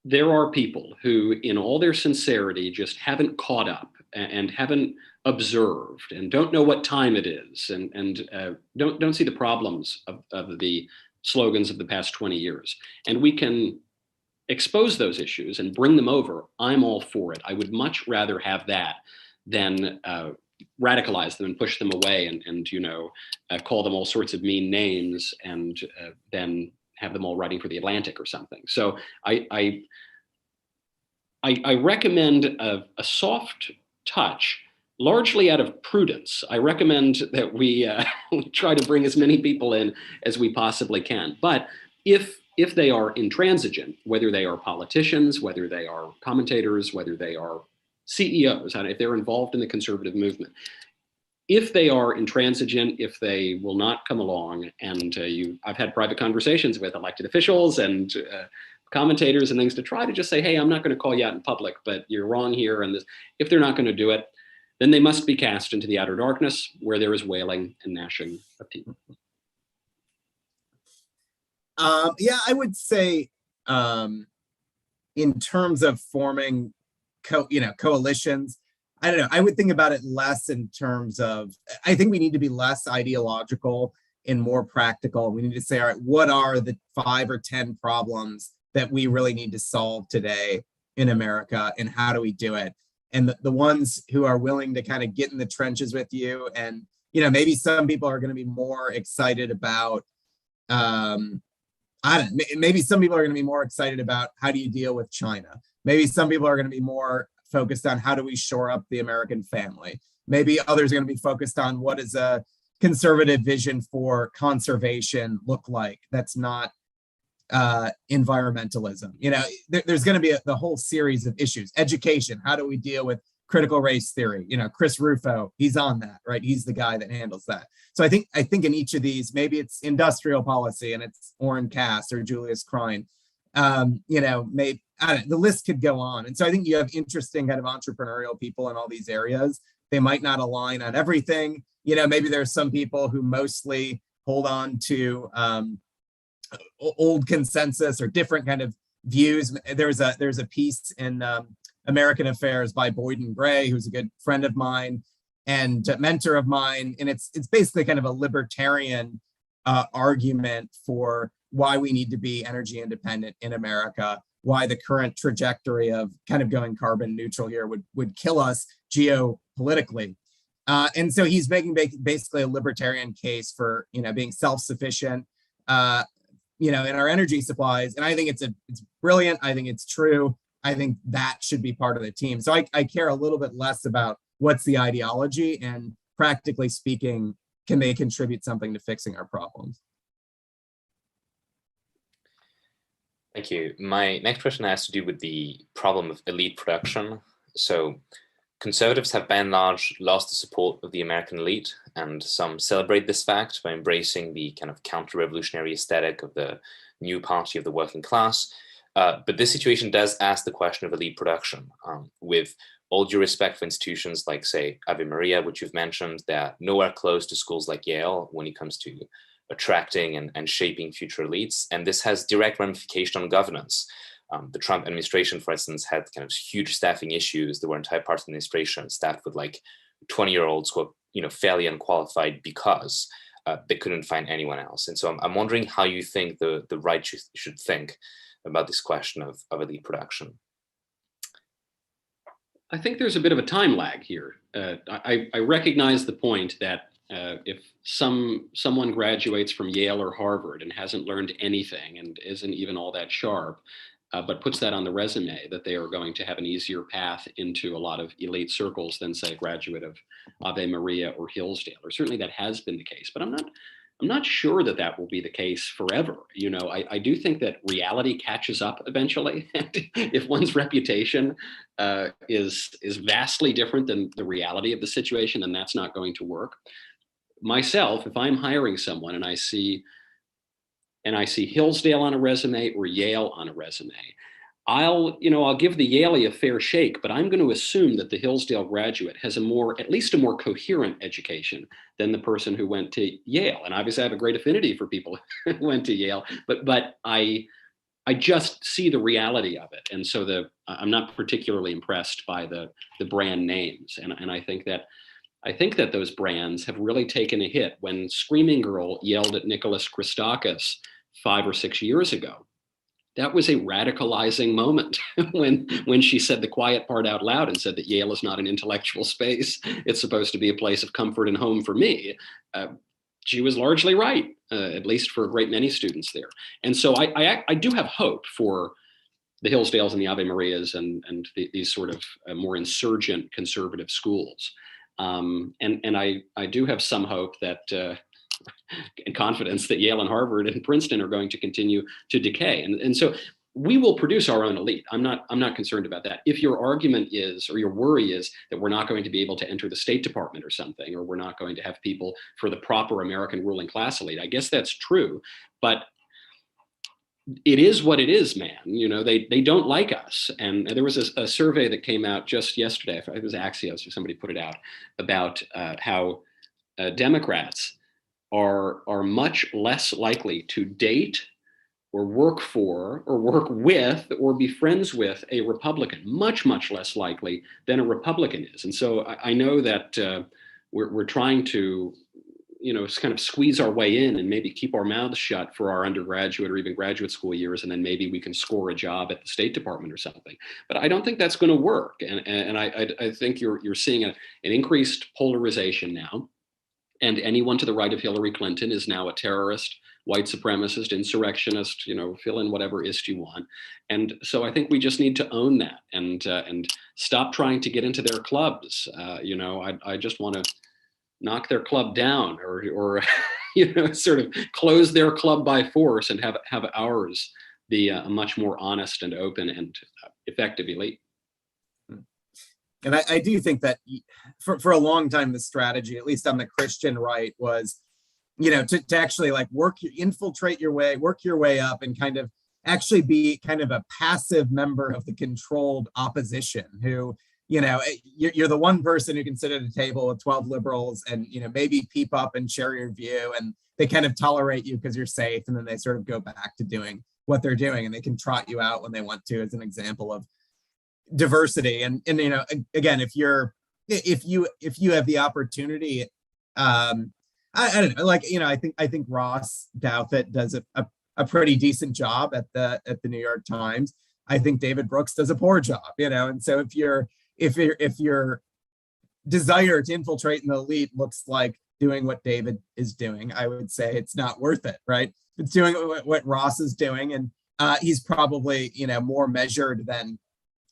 there are people who, in all their sincerity, just haven't caught up and haven't observed and don't know what time it is and don't see the problems of the slogans of the past 20 years, and we can expose those issues and bring them over, I'm all for it. I would much rather have that than radicalize them and push them away and call them all sorts of mean names and then have them all writing for the Atlantic or something. So I recommend a soft touch, largely out of prudence. I recommend that we try to bring as many people in as we possibly can. But if they are intransigent, whether they are politicians, whether they are commentators, whether they are CEOs, and if they're involved in the conservative movement, if they are intransigent, if they will not come along, and I've had private conversations with elected officials and commentators and things to try to just say, hey, I'm not going to call you out in public, but you're wrong here. And this, if they're not going to do it, then they must be cast into the outer darkness where there is wailing and gnashing of teeth.
Yeah, I would say in terms of forming coalitions, I don't know, I would think about it less in terms of, I think we need to be less ideological and more practical. We need to say, all right, what are the 5 or 10 problems that we really need to solve today in America, and how do we do it? And the ones who are willing to kind of get in the trenches with you, and maybe some people are going to be more excited about maybe some people are going to be more excited about how do you deal with China. Maybe some people are going to be more focused on how do we shore up the American family. Maybe others are going to be focused on what does a conservative vision for conservation look like that's not environmentalism. There's going to be the whole series of issues. Education, how do we deal with critical race theory? Chris Rufo, he's on that, right? He's the guy that handles that. So I think in each of these, maybe it's industrial policy and it's Orrin Cass or Julius Krein. Maybe the list could go on. And so I think you have interesting kind of entrepreneurial people in all these areas. They might not align on everything. Maybe there's some people who mostly hold on to old consensus or different kind of views. There's a piece in American Affairs by Boyden Gray, who's a good friend of mine and mentor of mine. And it's basically kind of a libertarian argument for why we need to be energy independent in America, why the current trajectory of kind of going carbon neutral here would kill us geopolitically. And so he's making basically a libertarian case for, being self-sufficient, in our energy supplies. And I think it's brilliant. I think it's true. I think that should be part of the team. So I care a little bit less about what's the ideology, and practically speaking, can they contribute something to fixing our problems?
Thank you. My next question has to do with the problem of elite production. So conservatives have by and large lost the support of the American elite, and some celebrate this fact by embracing the kind of counter-revolutionary aesthetic of the new party of the working class. But this situation does ask the question of elite production. With all due respect for institutions like, say, Ave Maria, which you've mentioned, they're nowhere close to schools like Yale when it comes to attracting and shaping future elites. And this has direct ramification on governance. The Trump administration, for instance, had kind of huge staffing issues. There were entire parts of the administration staffed with like 20-year-olds who are fairly unqualified because they couldn't find anyone else. And so I'm wondering how you think the right should think about this question of elite production.
I think there's a bit of a time lag here. I recognize the point that if someone graduates from Yale or Harvard and hasn't learned anything and isn't even all that sharp, but puts that on the resume, that they are going to have an easier path into a lot of elite circles than, say, a graduate of Ave Maria or Hillsdale. Or certainly that has been the case, but I'm not sure that that will be the case forever. I do think that reality catches up eventually. And if one's reputation is vastly different than the reality of the situation, then that's not going to work. Myself, if I'm hiring someone and I see Hillsdale on a resume or Yale on a resume, I'll give the Yaley a fair shake, but I'm going to assume that the Hillsdale graduate has at least a more coherent education than the person who went to Yale. And obviously I have a great affinity for people who went to Yale, but I just see the reality of it. And so I'm not particularly impressed by the brand names. And I think that those brands have really taken a hit. When Screaming Girl yelled at Nicholas Christakis 5 or 6 years ago, that was a radicalizing moment when she said the quiet part out loud and said that Yale is not an intellectual space. It's supposed to be a place of comfort and home for me. She was largely right, at least for a great many students there. And so I do have hope for the Hillsdales and the Ave Marias and these sort of more insurgent conservative schools. And I do have some hope that and confidence that Yale and Harvard and Princeton are going to continue to decay. And so we will produce our own elite. I'm not concerned about that. If your argument is, or your worry is, that we're not going to be able to enter the State Department or something, or we're not going to have people for the proper American ruling class elite, I guess that's true. But it is what it is, man. They don't like us. And there was a survey that came out just yesterday, it was Axios or somebody put it out, about how Democrats are much less likely to date or work for or work with or be friends with a Republican, much, much less likely than a Republican is. And so I know that we're trying to, kind of squeeze our way in and maybe keep our mouths shut for our undergraduate or even graduate school years, and then maybe we can score a job at the State Department or something. But I don't think that's going to work. And I think you're seeing an increased polarization now. And anyone to the right of Hillary Clinton is now a terrorist, white supremacist, insurrectionist, fill in whatever ist you want. And so I think we just need to own that and stop trying to get into their clubs. I just want to knock their club down or sort of close their club by force and have ours be a much more honest and open and effective elite.
And I do think that for a long time, the strategy, at least on the Christian right, was, to actually like infiltrate your way, work your way up and kind of actually be kind of a passive member of the controlled opposition who, you're the one person who can sit at a table with 12 liberals and, maybe peep up and share your view, and they kind of tolerate you because you're safe. And then they sort of go back to doing what they're doing, and they can trot you out when they want to, as an example of diversity. And again, if you have the opportunity, I don't know, like, I think Ross Douthat does a pretty decent job at the New York Times. I think David Brooks does a poor job, and so if your desire to infiltrate in the elite looks like doing what David is doing, I would say it's not worth it, right? It's doing what Ross is doing, and he's probably, more measured than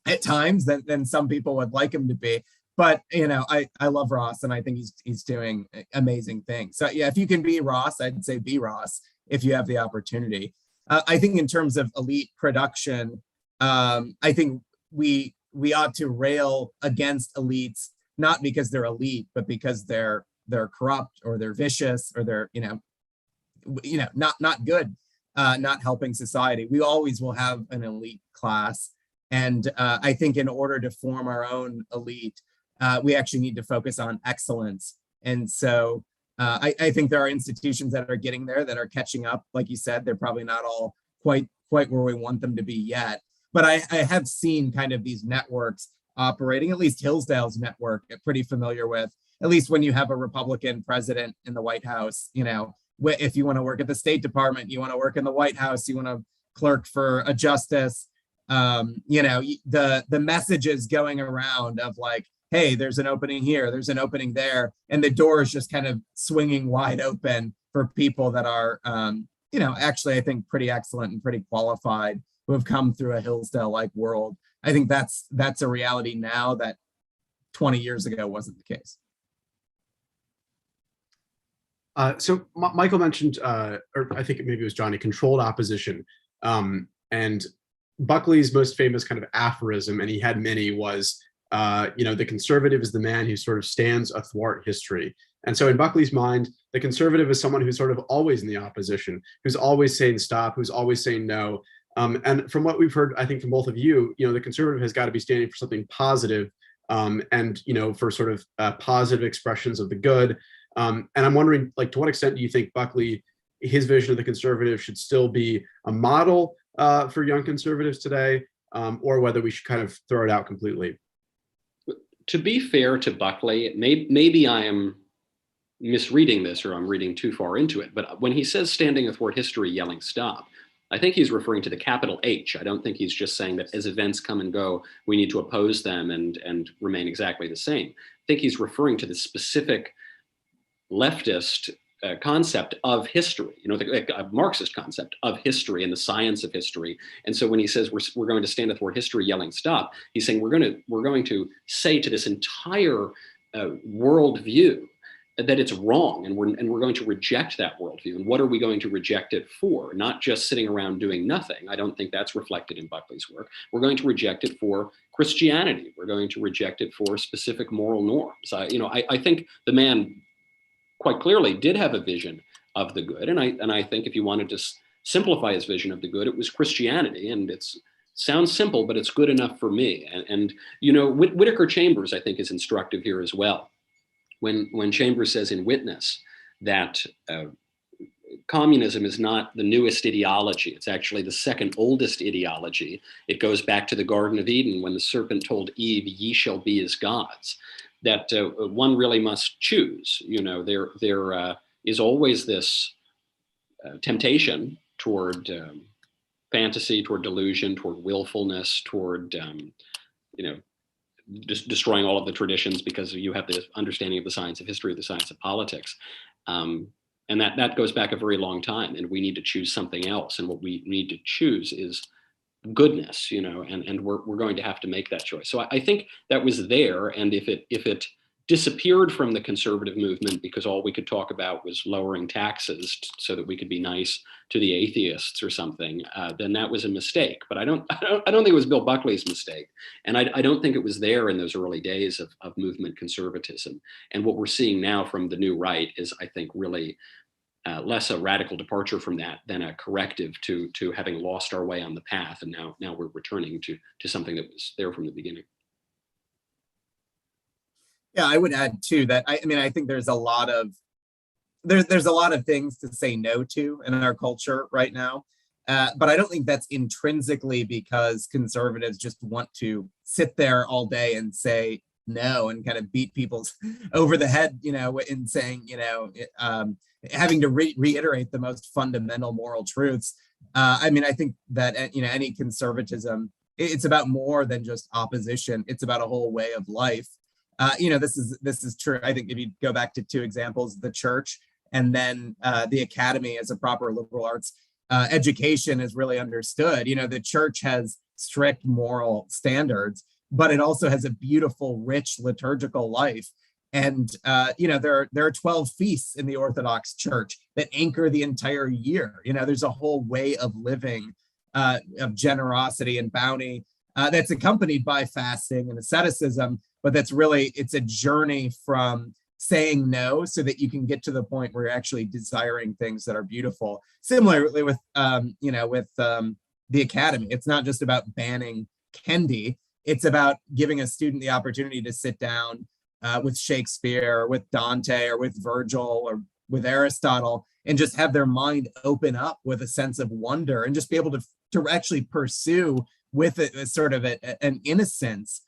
at times than some people would like him to be. But I love Ross, and I think he's doing amazing things. So yeah, if you can be Ross, I'd say be Ross if you have the opportunity. I think in terms of elite production, I think we ought to rail against elites, not because they're elite, but because they're corrupt or they're vicious or they're not good, not helping society. We always will have an elite class, and I think in order to form our own elite, we actually need to focus on excellence. And so I think there are institutions that are getting there, that are catching up. Like you said, they're probably not all quite where we want them to be yet. But I have seen kind of these networks operating, at least Hillsdale's network, I'm pretty familiar with, at least when you have a Republican president in the White House. If you want to work at the State Department, you want to work in the White House, you want to clerk for a justice, the messages going around of like, hey, there's an opening here, there's an opening there, and the door is just kind of swinging wide open for people that are, actually, I think pretty excellent and pretty qualified, who have come through a Hillsdale-like world. I think that's a reality now that 20 years ago wasn't the case.
So Michael mentioned, or I think maybe it was Johnny, controlled opposition. And Buckley's most famous kind of aphorism, and he had many, was, the conservative is the man who sort of stands athwart history. And so in Buckley's mind, the conservative is someone who's sort of always in the opposition, who's always saying stop, who's always saying no. And from what we've heard, I think from both of you, the conservative has got to be standing for something positive, and, for sort of positive expressions of the good. And I'm wondering, like, to what extent do you think Buckley, his vision of the conservative, should still be a model for young conservatives today, or whether we should kind of throw it out completely?
To be fair to Buckley, maybe I am misreading this, or I'm reading too far into it, but when he says standing athwart history yelling stop, I think he's referring to the capital H. I don't think he's just saying that as events come and go, we need to oppose them and remain exactly the same. I think he's referring to the specific leftist concept of history, a Marxist concept of history and the science of history. And so when he says we're going to stand athwart history yelling stop, he's saying we're going to say to this entire worldview that it's wrong, and we're going to reject that worldview. And what are we going to reject it for? Not just sitting around doing nothing. I don't think that's reflected in Buckley's work. We're going to reject it for Christianity. We're going to reject it for specific moral norms. I think the man quite clearly did have a vision of the good, and I think if you wanted to simplify his vision of the good, it was Christianity, and it's sounds simple, but it's good enough for me. And Whittaker Chambers, I think, is instructive here as well. When Chambers says in Witness that communism is not the newest ideology, it's actually the second oldest ideology. It goes back to the Garden of Eden when the serpent told Eve, "Ye shall be as gods." That one really must choose. There is always this temptation toward fantasy, toward delusion, toward willfulness, toward just destroying all of the traditions because you have the understanding of the science of history, the science of politics. And that goes back a very long time, and we need to choose something else. And what we need to choose is goodness, and we're going to have to make that choice. So I think that was there. And if it disappeared from the conservative movement because all we could talk about was lowering taxes so that we could be nice to the atheists or something, then that was a mistake. But I don't think it was Bill Buckley's mistake. And I don't think it was there in those early days of movement conservatism. And what we're seeing now from the new right is, I think, really less a radical departure from that than a corrective to having lost our way on the path. And now we're returning to something that was there from the beginning.
Yeah, I would add too that I think there's a lot of things to say no to in our culture right now, but I don't think that's intrinsically because conservatives just want to sit there all day and say no and kind of beat people over the head, in saying, having to reiterate the most fundamental moral truths. I think that any conservatism, it's about more than just opposition. It's about a whole way of life. This is true. I think if you go back to two examples, the church and then the academy as a proper liberal arts education is really understood. The church has strict moral standards, but it also has a beautiful, rich liturgical life. And there are 12 feasts in the Orthodox Church that anchor the entire year. There's a whole way of living of generosity and bounty that's accompanied by fasting and asceticism, but it's a journey from saying no so that you can get to the point where you're actually desiring things that are beautiful. Similarly with the academy, it's not just about banning candy. It's about giving a student the opportunity to sit down with Shakespeare, or with Dante, or with Virgil, or with Aristotle, and just have their mind open up with a sense of wonder, and just be able to actually pursue with a sort of an innocence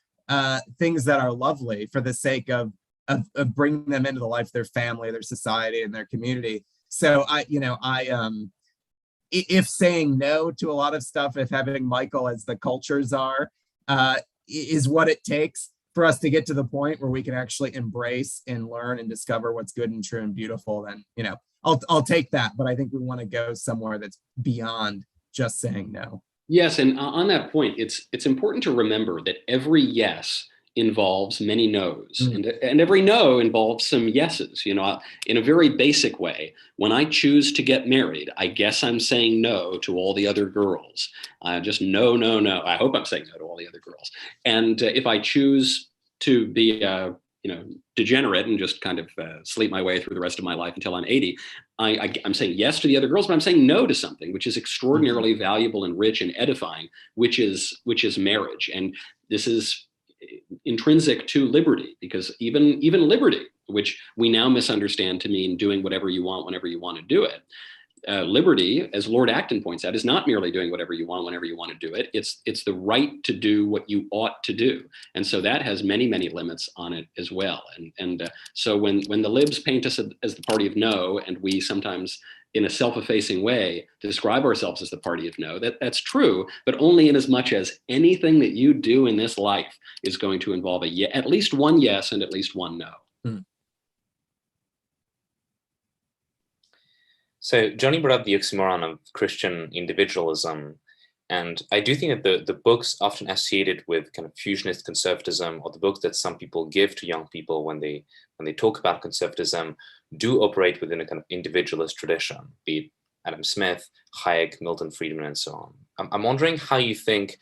things that are lovely for the sake of bringing them into the life of their family, their society, and their community. So if saying no to a lot of stuff, if having Michael as the culture czar is what it takes for us to get to the point where we can actually embrace and learn and discover what's good and true and beautiful, then I'll take that. But I think we want to go somewhere that's beyond just saying no.
Yes, and on that point, it's important to remember that every yes involves many no's, and every no involves some yeses. In a very basic way, when I choose to get married, I guess I'm saying no to all the other girls. Just no, no, no. I hope I'm saying no to all the other girls. And if I choose to be degenerate and just kind of sleep my way through the rest of my life until I'm 80, I'm saying yes to the other girls, but I'm saying no to something which is extraordinarily valuable and rich and edifying, which is marriage. And this is intrinsic to liberty, because even liberty, which we now misunderstand to mean doing whatever you want whenever you want to do it. Liberty, as Lord Acton points out, is not merely doing whatever you want whenever you want to do it. It's the right to do what you ought to do, and so that has many, many limits on it as well. And so when the libs paint us as the party of no, and we sometimes, in a self-effacing way, describe ourselves as the party of no, that's true, but only in as much as anything that you do in this life is going to involve at least one yes and at least one no.
So Johnny brought up the oxymoron of Christian individualism, and I do think that the books often associated with kind of fusionist conservatism, or the books that some people give to young people when they talk about conservatism, do operate within a kind of individualist tradition, be it Adam Smith, Hayek, Milton Friedman, and so on. I'm wondering how you think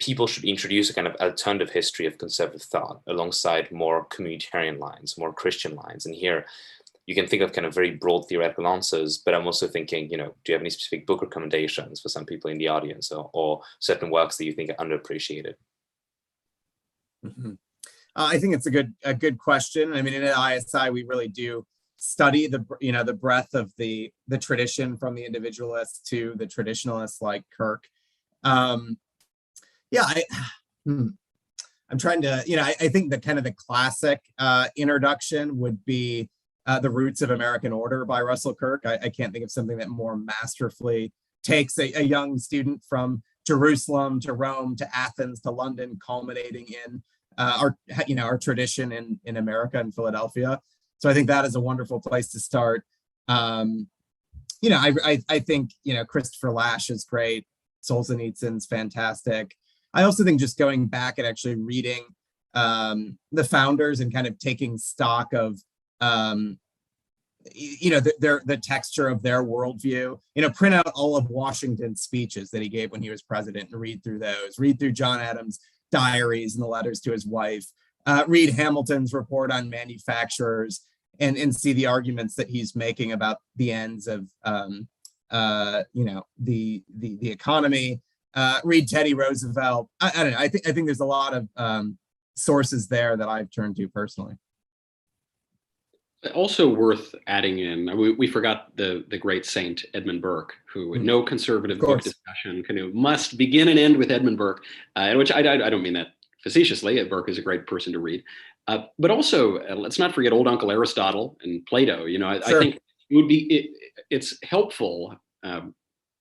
people should introduce a kind of alternative history of conservative thought alongside more communitarian lines, more Christian lines. And here, you can think of kind of very broad theoretical answers, but I'm also thinking, do you have any specific book recommendations for some people in the audience, or certain works that you think are underappreciated?
I think it's a good question. I mean, in ISI, we really do study the breadth of the tradition, from the individualists to the traditionalists like Kirk. I'm trying to, I think the kind of the classic introduction would be The Roots of American Order by Russell Kirk. I can't think of something that more masterfully takes a young student from Jerusalem to Rome to Athens to London, culminating in our tradition in America and Philadelphia. So I think that is a wonderful place to start. I think Christopher Lasch is great. Solzhenitsyn's fantastic. I also think just going back and actually reading the founders and kind of taking stock of the texture of their worldview. Print out all of Washington's speeches that he gave when he was president and read through those. Read through John Adams' diaries and the letters to his wife. Read Hamilton's report on manufacturers and see the arguments that he's making about the ends of the economy. Read Teddy Roosevelt. I don't know. I think there's a lot of sources there that I've turned to personally.
Also worth adding in, we forgot the great Saint Edmund Burke, who no conservative book discussion must begin and end with Edmund Burke, which I don't mean that facetiously. Burke is a great person to read, but also let's not forget old Uncle Aristotle and Plato. I think it's helpful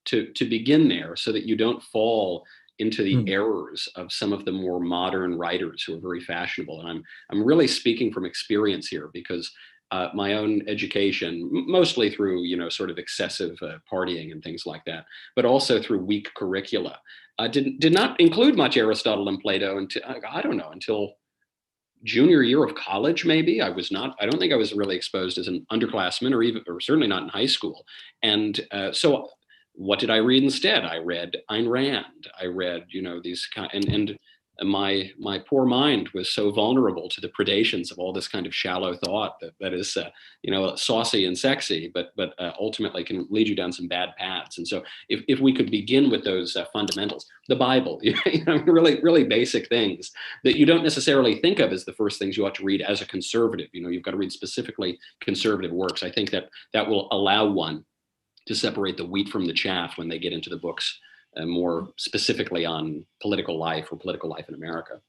to begin there so that you don't fall into the errors of some of the more modern writers who are very fashionable. And I'm really speaking from experience here, because my own education, mostly through, sort of excessive partying and things like that, but also through weak curricula, did not include much Aristotle and Plato until, I don't know, until junior year of college, maybe. I don't think I was really exposed as an underclassman, or certainly not in high school. And so what did I read instead? I read Ayn Rand. I read, these and my poor mind was so vulnerable to the predations of all this kind of shallow thought that is, saucy and sexy, but ultimately can lead you down some bad paths. And so if we could begin with those fundamentals, the Bible, really, really basic things that you don't necessarily think of as the first things you ought to read as a conservative. You've got to read specifically conservative works. I think that will allow one to separate the wheat from the chaff when they get into the books more specifically on political life or political life in America.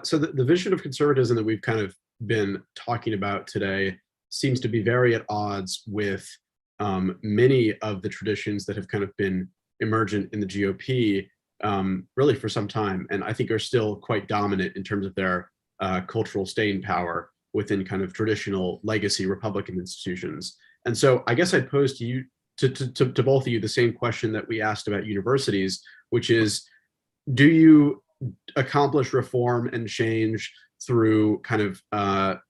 So the vision of conservatism that we've kind of been talking about today seems to be very at odds with many of the traditions that have kind of been emergent in the GOP really for some time, and I think are still quite dominant in terms of their cultural staying power within kind of traditional legacy Republican institutions. And so I guess I'd pose to you, to both of you, the same question that we asked about universities, which is, do you accomplish reform and change through kind of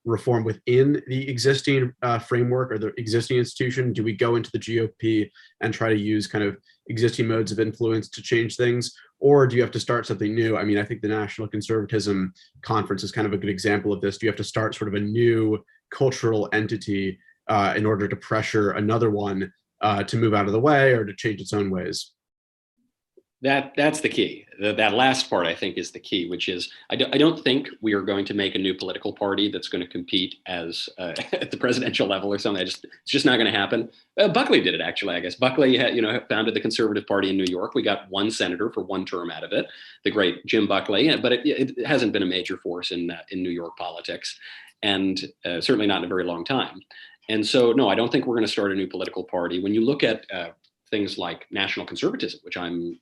reform within the existing framework or the existing institution? Do we go into the GOP and try to use kind of existing modes of influence to change things? Or do you have to start something new? I mean, I think the National Conservatism Conference is kind of a good example of this. Do you have to start sort of a new cultural entity in order to pressure another one to move out of the way or to change its own ways?
That's the key. That last part, I think, is the key, which is I don't think we are going to make a new political party that's going to compete as at the presidential level or something. It's just not going to happen. Buckley did it, actually. I guess Buckley had, founded the Conservative Party in New York. We got one senator for one term out of it, the great Jim Buckley. But it hasn't been a major force in New York politics, and certainly not in a very long time. And so, no, I don't think we're going to start a new political party. When you look at things like national conservatism, which I'm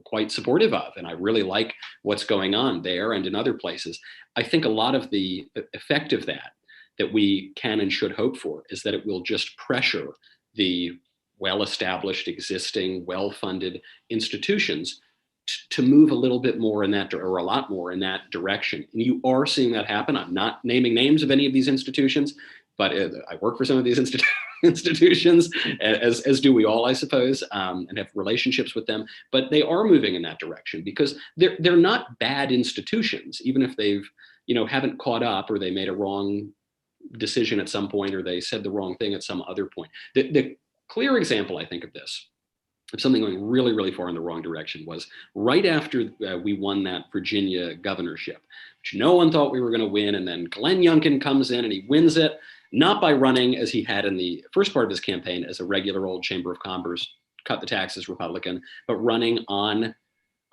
quite supportive of, and I really like what's going on there and in other places, I think a lot of the effect of that we can and should hope for is that it will just pressure the well-established, existing, well-funded institutions to move a little bit more in that, or a lot more in that direction. And you are seeing that happen. I'm not naming names of any of these institutions, but I work for some of these institutions, as do we all, I suppose, and have relationships with them. But they are moving in that direction because they're not bad institutions, even if they've, haven't caught up, or they made a wrong decision at some point, or they said the wrong thing at some other point. The clear example, I think, of this, of something going really, really far in the wrong direction, was right after we won that Virginia governorship, which no one thought we were going to win. And then Glenn Youngkin comes in and he wins it, not by running, as he had in the first part of his campaign, as a regular old Chamber of Commerce, cut the taxes Republican, but running on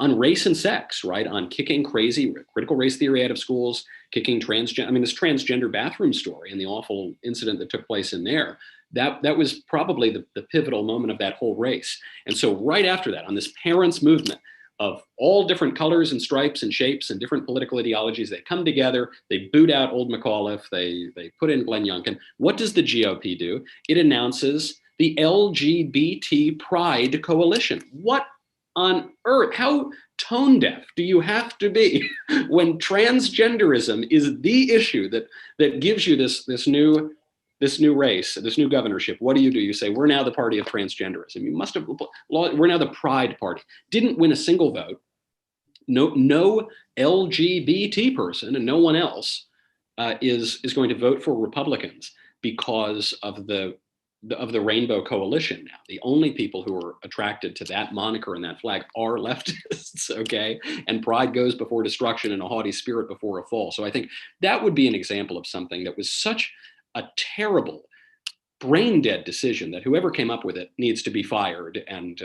race and sex, right? On kicking crazy critical race theory out of schools, kicking transgender. I mean, this transgender bathroom story and the awful incident that took place in there, that was probably the pivotal moment of that whole race. And so right after that, on this parents' movement of all different colors and stripes and shapes and different political ideologies, they come together, they boot out old McAuliffe, they put in Glenn Youngkin. What does the GOP do? It announces the LGBT Pride Coalition. What on earth? How tone deaf do you have to be when transgenderism is the issue that gives you this new race, this new governorship? What do? You say, we're now the party of transgenderism. You must have, we're now the Pride Party. Didn't win a single vote. No LGBT person and no one else is going to vote for Republicans because of the Rainbow Coalition now. The only people who are attracted to that moniker and that flag are leftists, okay? And pride goes before destruction and a haughty spirit before a fall. So I think that would be an example of something that was such a terrible, brain-dead decision that whoever came up with it needs to be fired and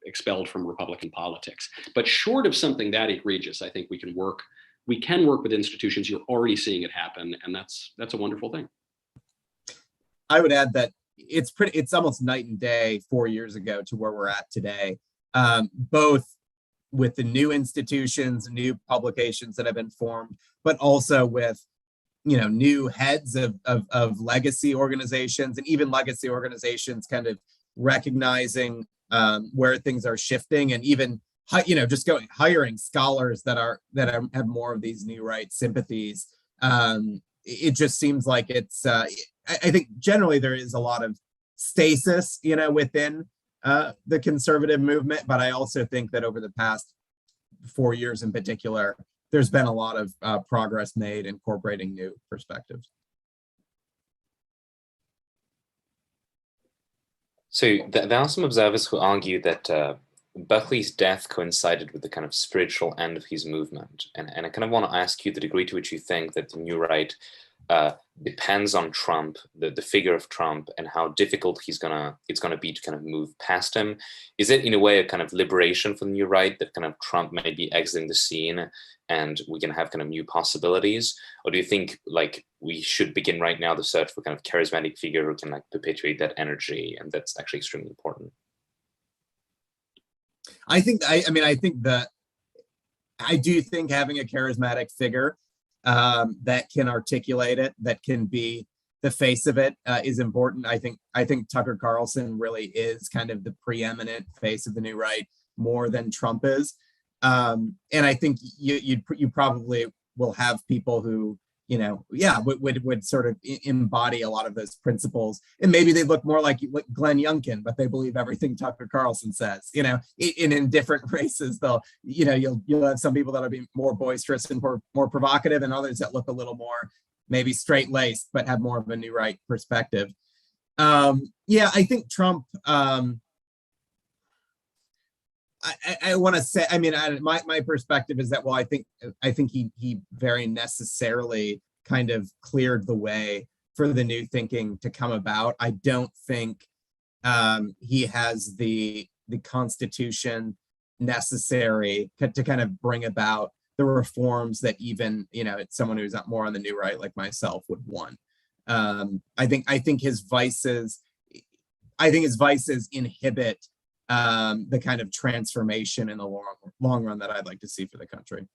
expelled from Republican politics. But short of something that egregious, I think we can work with institutions. You're already seeing it happen, and that's a wonderful thing.
I would add that it's almost night and day 4 years ago to where we're at today, both with the new institutions, new publications that have been formed, but also with new heads of legacy organizations, and even legacy organizations kind of recognizing where things are shifting, and even just hiring scholars that have more of these new right sympathies. It just seems like it's I think generally there is a lot of stasis within the conservative movement, but I also think that over the past 4 years in particular, there's been a lot of progress made incorporating new perspectives.
So there are some observers who argue that Buckley's death coincided with the kind of spiritual end of his movement. And I kind of want to ask you the degree to which you think that the new right depends on Trump, the figure of Trump, and how difficult it's gonna be to kind of move past him. Is it in a way a kind of liberation for the new right that kind of Trump may be exiting the scene and we can have kind of new possibilities? Or do you think like we should begin right now the search for kind of charismatic figure who can like perpetuate that energy, and that's actually extremely important?
I do think having a charismatic figure that can articulate it, that can be the face of it, is important. I think Tucker Carlson really is kind of the preeminent face of the new right, more than Trump is. And I think you probably will have people who would sort of embody a lot of those principles, and maybe they look more like Glenn Youngkin, but they believe everything Tucker Carlson says. In different races, you'll have some people that'll be more boisterous and more provocative, and others that look a little more maybe straight-laced but have more of a new right perspective. I think Trump. I want to say, my perspective is that, well, I think he very necessarily kind of cleared the way for the new thinking to come about. I don't think he has the constitution necessary to kind of bring about the reforms that even someone who's not more on the new right like myself would want. I think his vices inhibit the kind of transformation in the long run that I'd like to see for the country.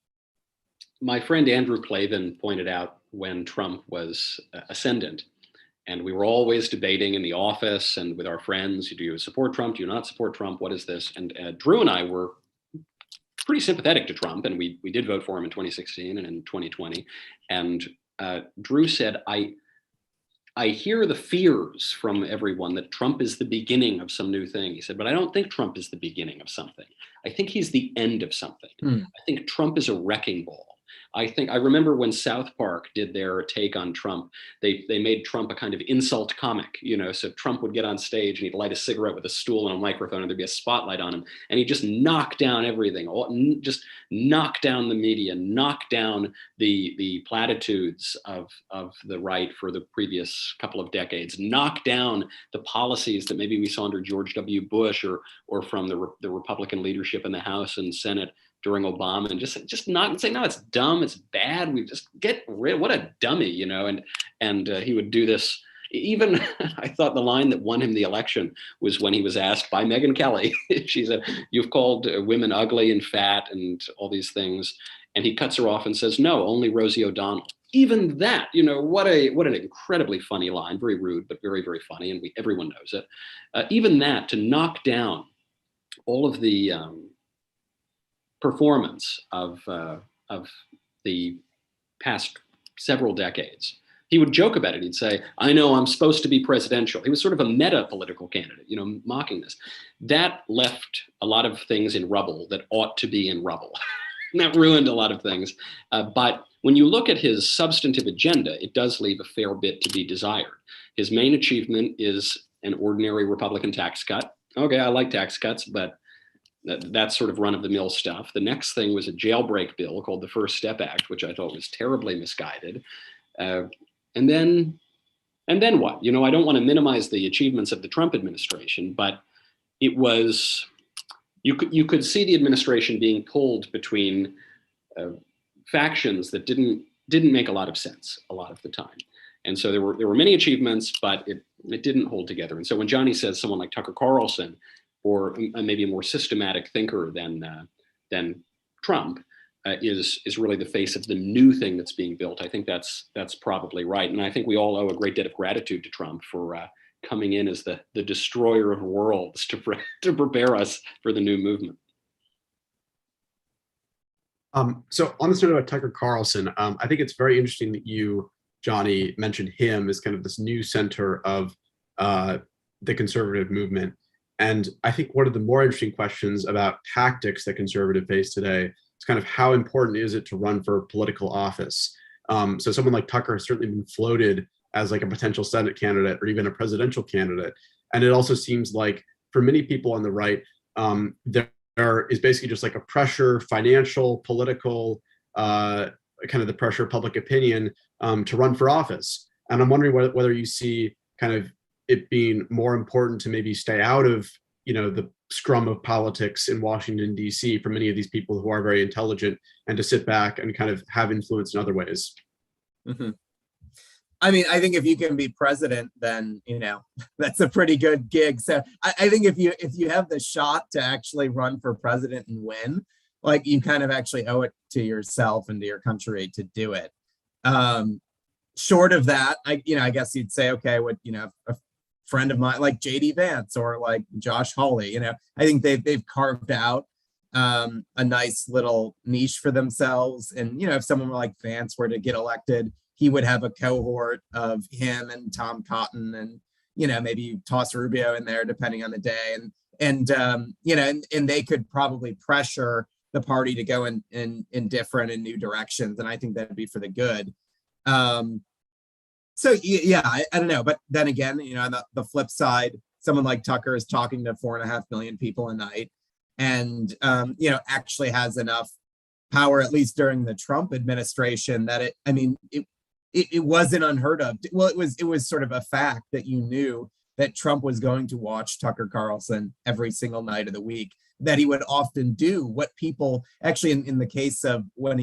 My friend Andrew Clavin pointed out when Trump was ascendant, and we were always debating in the office and with our friends, do you support Trump? Do you not support Trump? What is this? And Drew and I were pretty sympathetic to Trump, and we did vote for him in 2016 and in 2020. And Drew said, I hear the fears from everyone that Trump is the beginning of some new thing. He said, but I don't think Trump is the beginning of something. I think he's the end of something. I think Trump is a wrecking ball. I remember when South Park did their take on Trump, they made Trump a kind of insult comic, so Trump would get on stage and he'd light a cigarette with a stool and a microphone, and there'd be a spotlight on him, and he'd just knock down everything, just knock down the media, knock down the platitudes of the right for the previous couple of decades, knock down the policies that maybe we saw under George W. Bush or from the Republican leadership in the House and Senate during Obama, and just not and say, no, it's dumb, it's bad, we just get rid, what a dummy, and he would do this. Even I thought the line that won him the election was when he was asked by Megyn Kelly, she said, you've called women ugly and fat and all these things, and he cuts her off and says, no, only Rosie O'Donnell. Even that, what an incredibly funny line, very rude, but very, very funny, and everyone knows it. Even that, to knock down all of the performance of the past several decades. He would joke about it. He'd say, I know I'm supposed to be presidential. He was sort of a meta political candidate, mocking this. That left a lot of things in rubble that ought to be in rubble. And that ruined a lot of things. But when you look at his substantive agenda, it does leave a fair bit to be desired. His main achievement is an ordinary Republican tax cut. Okay, I like tax cuts, but that's sort of run-of-the-mill stuff. The next thing was a jailbreak bill called the First Step Act, which I thought was terribly misguided. And then what? I don't want to minimize the achievements of the Trump administration, but it was, you could see the administration being pulled between factions that didn't make a lot of sense a lot of the time. And so there were many achievements, but It didn't hold together. And so when Johnny says someone like Tucker Carlson, or maybe a more systematic thinker than Trump, is really the face of the new thing that's being built, I think that's probably right. And I think we all owe a great debt of gratitude to Trump for coming in as the destroyer of worlds to prepare us for the new movement.
So on this note about Tucker Carlson, I think it's very interesting that you, Johnny, mentioned him as kind of this new center of the conservative movement. And I think one of the more interesting questions about tactics that conservatives face today is kind of how important is it to run for political office? So someone like Tucker has certainly been floated as like a potential Senate candidate or even a presidential candidate. And it also seems like for many people on the right, there is basically just like a pressure, financial, political, kind of the pressure of public opinion to run for office. And I'm wondering whether you see kind of it being more important to maybe stay out of, the scrum of politics in Washington, D.C. for many of these people who are very intelligent, and to sit back and kind of have influence in other ways.
Mm-hmm. I mean, I think if you can be president, then, that's a pretty good gig. So I think if you have the shot to actually run for president and win, like you kind of actually owe it to yourself and to your country to do it. Short of that, I guess you'd say, okay, a friend of mine like JD Vance or like Josh Hawley, I think they've carved out a nice little niche for themselves. And, if someone like Vance were to get elected, he would have a cohort of him and Tom Cotton and, maybe you toss Rubio in there depending on the day. And they could probably pressure the party to go in different and new directions. And I think that'd be for the good. So yeah, I don't know. But then again, on the flip side, someone like Tucker is talking to 4.5 million people a night and, actually has enough power, at least during the Trump administration, that it wasn't unheard of. Well, it was sort of a fact that you knew that Trump was going to watch Tucker Carlson every single night of the week, that he would often do what people actually in the case of when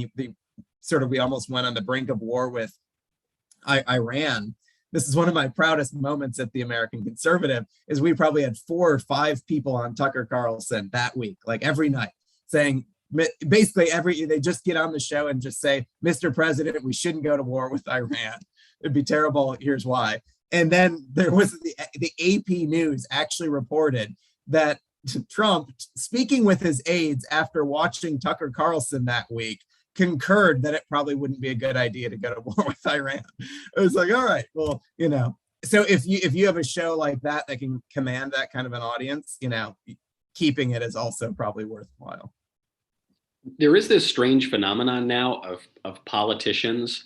we almost went on the brink of war with Iran. This is one of my proudest moments at the American Conservative, is we probably had 4 or 5 people on Tucker Carlson that week, like every night, saying basically they just get on the show and just say, Mr. President, we shouldn't go to war with Iran. It'd be terrible. Here's why. And then there was the AP News actually reported that Trump, speaking with his aides after watching Tucker Carlson that week, concurred that it probably wouldn't be a good idea to go to war with Iran. It was like, all right, well, so if you have a show like that can command that kind of an audience, keeping it is also probably worthwhile.
There is this strange phenomenon now of politicians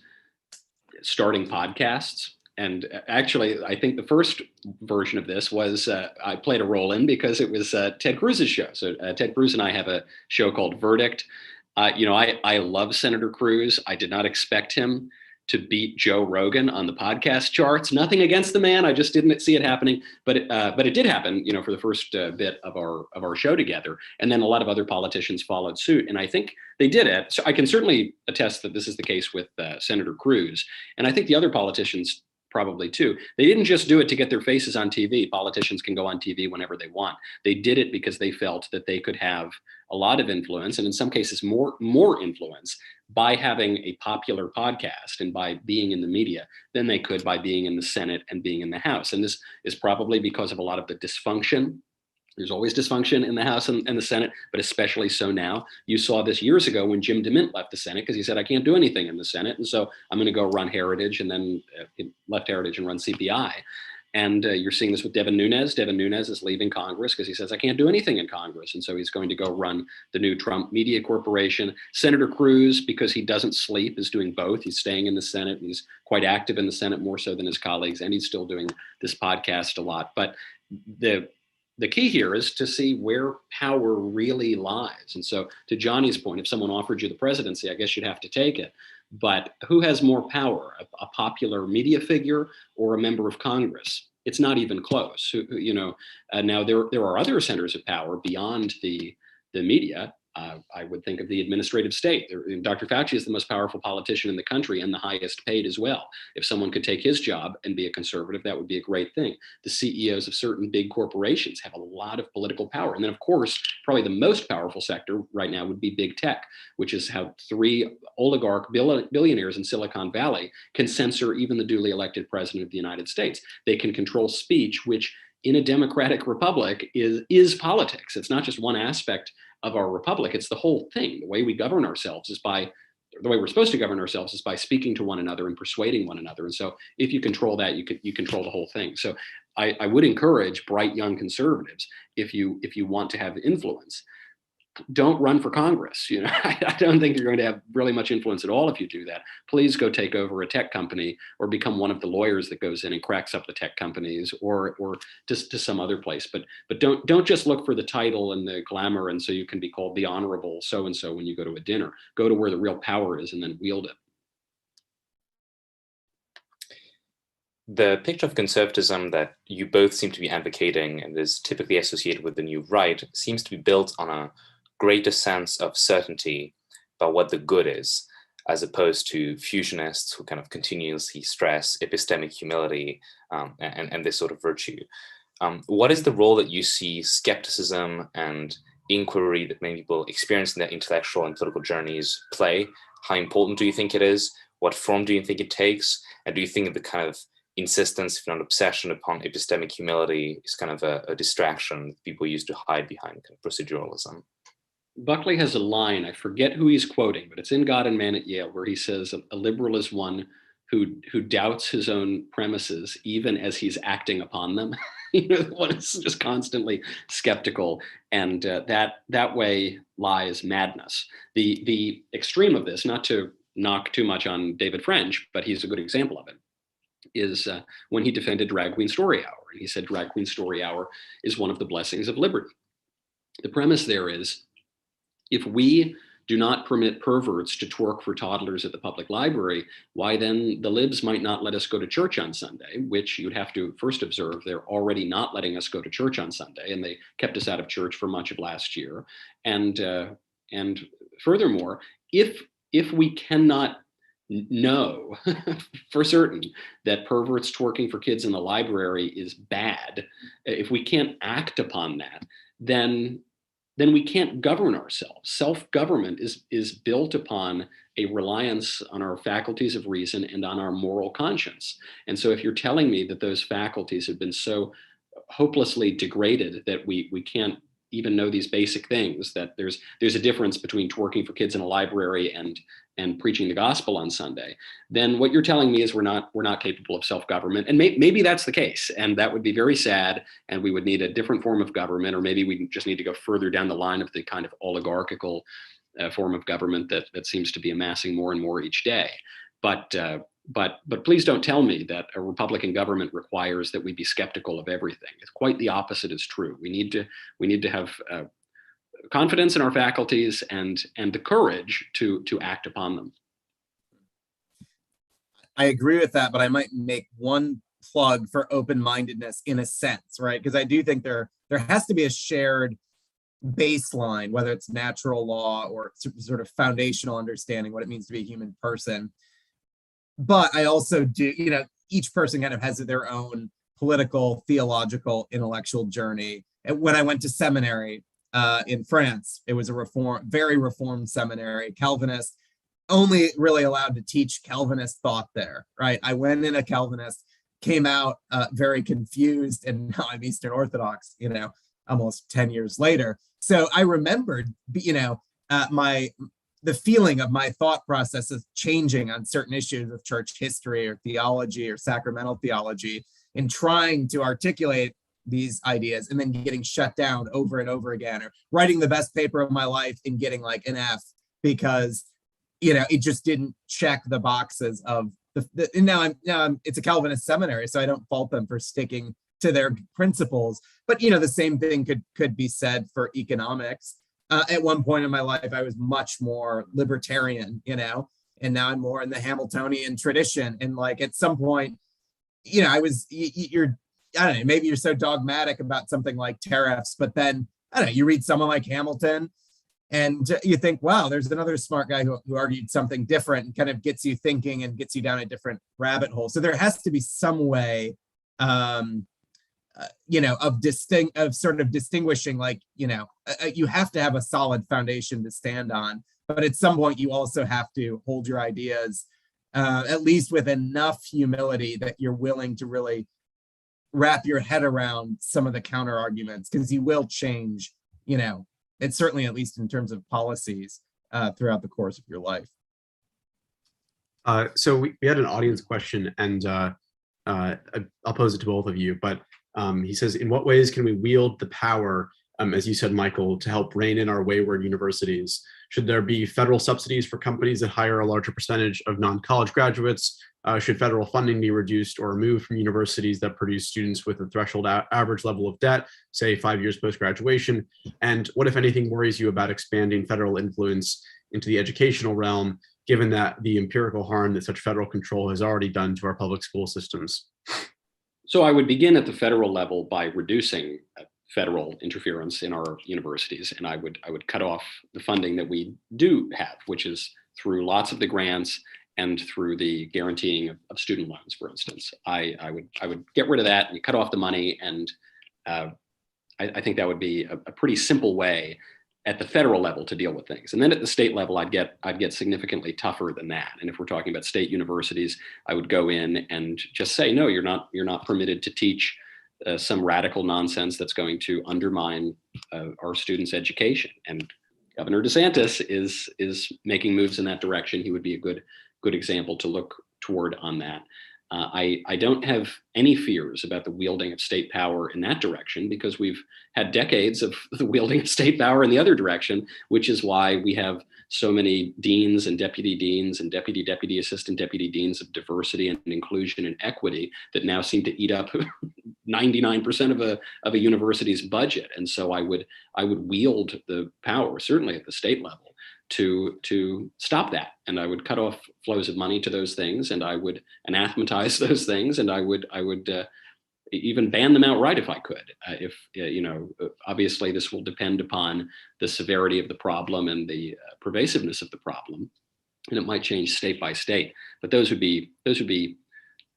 starting podcasts. And actually, I think the first version of this was I played a role in because it was Ted Cruz's show. So Ted Cruz and I have a show called Verdict. I love Senator Cruz. I did not expect him to beat Joe Rogan on the podcast charts. Nothing against the man. I just didn't see it happening. But it did happen, for the first bit of our show together. And then a lot of other politicians followed suit. And I think they did it. So I can certainly attest that this is the case with Senator Cruz. And I think the other politicians probably too. They didn't just do it to get their faces on TV. Politicians can go on TV whenever they want. They did it because they felt that they could have a lot of influence, and in some cases more influence, by having a popular podcast and by being in the media than they could by being in the Senate and being in the House. And this is probably because of a lot of the dysfunction. There's always dysfunction in the House and the Senate, but especially so now. You saw this years ago when Jim DeMint left the Senate because he said, I can't do anything in the Senate. And so I'm going to go run Heritage, and then left Heritage and run CPI. And you're seeing this with Devin Nunes. Devin Nunes is leaving Congress because he says, I can't do anything in Congress. And so he's going to go run the new Trump Media Corporation. Senator Cruz, because he doesn't sleep, is doing both. He's staying in the Senate. He's quite active in the Senate, more so than his colleagues. And he's still doing this podcast a lot. But the key here is to see where power really lies. And so to Johnny's point, if someone offered you the presidency, I guess you'd have to take it. But who has more power, a popular media figure or a member of Congress? It's not even close. Now there are other centers of power beyond the media. I would think of the administrative state. Dr. Fauci is the most powerful politician in the country and the highest paid as well. If someone could take his job and be a conservative, that would be a great thing. The CEOs of certain big corporations have a lot of political power. And then, of course, probably the most powerful sector right now would be big tech, which is how 3 oligarch billionaires in Silicon Valley can censor even the duly elected president of the United States. They can control speech, which in a democratic republic is politics. It's not just one aspect of our republic, it's the whole thing. The way we govern ourselves is the way we're supposed to govern ourselves is by speaking to one another and persuading one another. And so if you control that, you control the whole thing. So I would encourage bright young conservatives, if you want to have influence, don't run for Congress. I don't think you're going to have really much influence at all if you do that. Please go take over a tech company or become one of the lawyers that goes in and cracks up the tech companies, or just to some other place. But don't just look for the title and the glamour, and so you can be called the honorable so and so when you go to a dinner. Go to where the real power is and then wield it.
The picture of conservatism that you both seem to be advocating and is typically associated with the new right seems to be built on a greater sense of certainty about what the good is, as opposed to fusionists who kind of continuously stress epistemic humility and this sort of virtue. What is the role that you see skepticism and inquiry that many people experience in their intellectual and political journeys play? How important do you think it is? What form do you think it takes? And do you think the kind of insistence, if not obsession, upon epistemic humility is kind of a distraction that people use to hide behind kind of proceduralism?
Buckley has a line, I forget who he's quoting, but it's in God and Man at Yale, where he says, a liberal is one who doubts his own premises even as he's acting upon them. One is just constantly skeptical, and that way lies madness. The extreme of this, not to knock too much on David French, but he's a good example of it, is when he defended Drag Queen Story Hour. And he said Drag Queen Story Hour is one of the blessings of liberty. The premise there is, if we do not permit perverts to twerk for toddlers at the public library, why then the libs might not let us go to church on Sunday, which you'd have to first observe they're already not letting us go to church on Sunday, and they kept us out of church for much of last year. And furthermore, if we cannot know for certain that perverts twerking for kids in the library is bad, if we can't act upon that, then we can't govern ourselves. Self-government is built upon a reliance on our faculties of reason and on our moral conscience. And so if you're telling me that those faculties have been so hopelessly degraded that we can't even know these basic things, that there's a difference between twerking for kids in a library and preaching the gospel on Sunday, then what you're telling me is we're not capable of self-government. And maybe that's the case, and that would be very sad, and we would need a different form of government, or maybe we just need to go further down the line of the kind of oligarchical form of government that seems to be amassing more and more each day. But please don't tell me that a Republican government requires that we be skeptical of everything. It's quite the opposite is true. We need to have confidence in our faculties and the courage to act upon them.
I agree with that, but I might make one plug for open-mindedness in a sense, right? Because I do think there has to be a shared baseline, whether it's natural law or sort of foundational understanding what it means to be a human person. But I also do, each person kind of has their own political, theological, intellectual journey. And when I went to seminary in France, it was a very reformed seminary, Calvinist, only really allowed to teach Calvinist thought there, right? I went in a Calvinist, came out very confused, and now I'm Eastern Orthodox, almost 10 years later. So I remembered, the feeling of my thought processes changing on certain issues of church history or theology or sacramental theology, in trying to articulate these ideas and then getting shut down over and over again, or writing the best paper of my life and getting like an F because, it just didn't check the boxes of and now it's a Calvinist seminary, so I don't fault them for sticking to their principles. But, the same thing could be said for economics. At one point in my life, I was much more libertarian, and now I'm more in the Hamiltonian tradition. And like at some point, I don't know, maybe you're so dogmatic about something like tariffs, but then, I don't know, you read someone like Hamilton And you think, wow, there's another smart guy who argued something different, and kind of gets you thinking and gets you down a different rabbit hole. So there has to be some way, of sort of distinguishing, like, you have to have a solid foundation to stand on, but at some point you also have to hold your ideas, at least with enough humility that you're willing to really wrap your head around some of the counter arguments, because you will change, it's certainly, at least in terms of policies, throughout the course of your life.
So we had an audience question, and I'll pose it to both of you, but he says, in what ways can we wield the power, as you said, Michael, to help rein in our wayward universities? Should there be federal subsidies for companies that hire a larger percentage of non-college graduates? Should federal funding be reduced or removed from universities that produce students with a threshold average level of debt, say 5 years post-graduation? And what, if anything, worries you about expanding federal influence into the educational realm, given that the empirical harm that such federal control has already done to our public school systems?
So I would begin at the federal level by reducing federal interference in our universities, and I would cut off the funding that we do have, which is through lots of the grants and through the guaranteeing of student loans, for instance. I would get rid of that and cut off the money, and I think that would be a pretty simple way at the federal level to deal with things. And then at the state level, I'd get significantly tougher than that. And if we're talking about state universities, I would go in and just say, no, you're not permitted to teach some radical nonsense that's going to undermine our students' education. And Governor DeSantis is making moves in that direction. He would be a good example to look toward on that. I don't have any fears about the wielding of state power in that direction, because we've had decades of the wielding of state power in the other direction, which is why we have so many deans and deputy assistant deputy deans of diversity and inclusion and equity that now seem to eat up 99% of a university's budget. And so I would wield the power, certainly at the state level, to stop that. And I would cut off flows of money to those things, and I would anathematize those things, and I would even ban them outright if I could. Obviously this will depend upon the severity of the problem and the pervasiveness of the problem, and it might change state by state. But those would be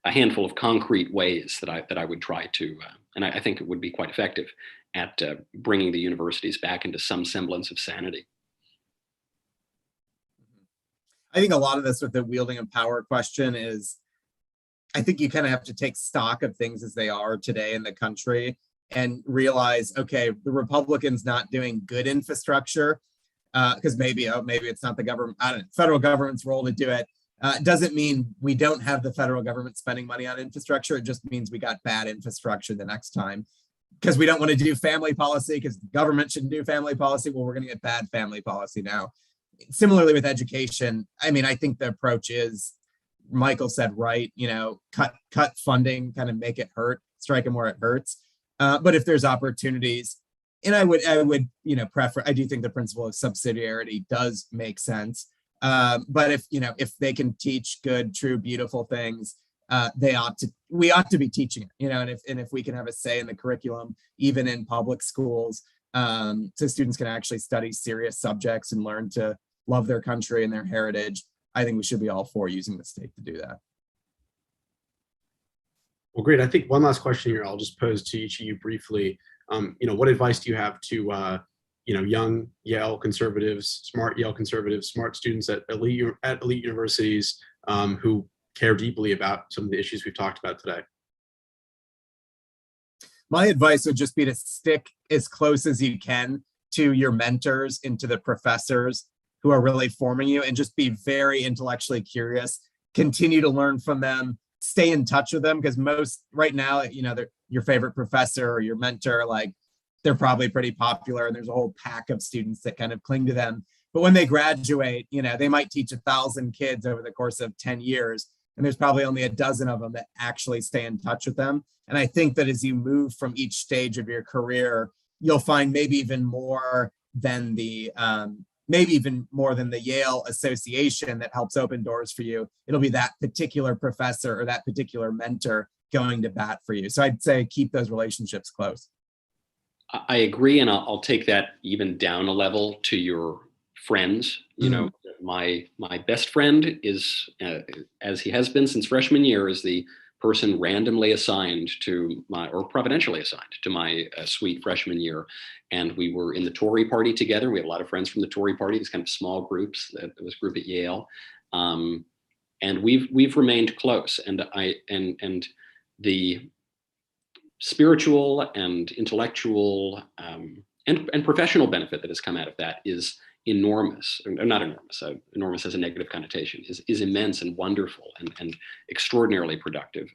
a handful of concrete ways that I would try to, and I think it would be quite effective at bringing the universities back into some semblance of sanity.
I think a lot of this with the wielding of power question is, I think you kind of have to take stock of things as they are today in the country and realize, okay, the Republicans not doing good infrastructure, because maybe it's not the government, federal government's role to do it. Doesn't mean we don't have the federal government spending money on infrastructure. It just means we got bad infrastructure the next time, because we don't want to do family policy, because the government shouldn't do family policy. Well, we're going to get bad family policy now. Similarly with education, I think the approach is, Michael said, right, cut funding, kind of make it hurt, strike them where it hurts. But if there's opportunities, and I would I do think the principle of subsidiarity does make sense. But if they can teach good, true, beautiful things, we ought to be teaching it, and if we can have a say in the curriculum, even in public schools, so students can actually study serious subjects and learn to love their country and their heritage, I think we should be all for using the state to do that.
Well, great. I think one last question here I'll just pose to each of you briefly. What advice do you have to young Yale conservatives, smart students at elite universities who care deeply about some of the issues we've talked about today?
My advice would just be to stick as close as you can to your mentors and to the professors who are really forming you, and just be very intellectually curious. Continue to learn from them. Stay in touch with them, because most right now, they're your favorite professor or your mentor, like, they're probably pretty popular, and there's a whole pack of students that kind of cling to them. But when they graduate, they might teach 1,000 kids over the course of 10 years, and there's probably only a dozen of them that actually stay in touch with them. And I think that as you move from each stage of your career, you'll find maybe even more than the Yale Association that helps open doors for you. It'll be that particular professor or that particular mentor going to bat for you. So I'd say keep those relationships close.
I agree, and I'll take that even down a level to your friends. You know, my best friend is, as he has been since freshman year, is the person randomly assigned to my, or providentially assigned to my suite freshman year. And we were in the Tory party together. We had a lot of friends from the Tory party, these kind of small groups. There was a group at Yale. And we've remained close. And the spiritual and intellectual and professional benefit that has come out of that is enormous, or not enormous, enormous has a negative connotation, is immense and wonderful and extraordinarily productive.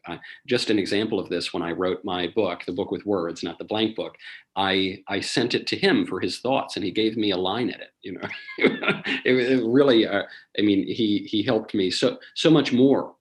Just an example of this, when I wrote my book, the book with words, not the blank book, I sent it to him for his thoughts, and he gave me a line in it. You know, it really, I mean, he helped me so much more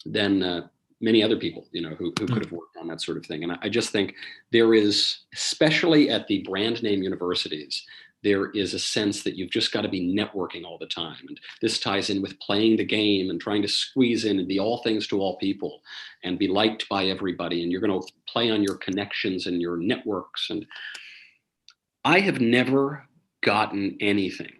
than many other people, you know, who could have worked on that sort of thing. And I just think there is, especially at the brand name universities, there is a sense that you've just got to be networking all the time. And this ties in with playing the game and trying to squeeze in and be all things to all people and be liked by everybody. And you're going to play on your connections and your networks. And I have never gotten anything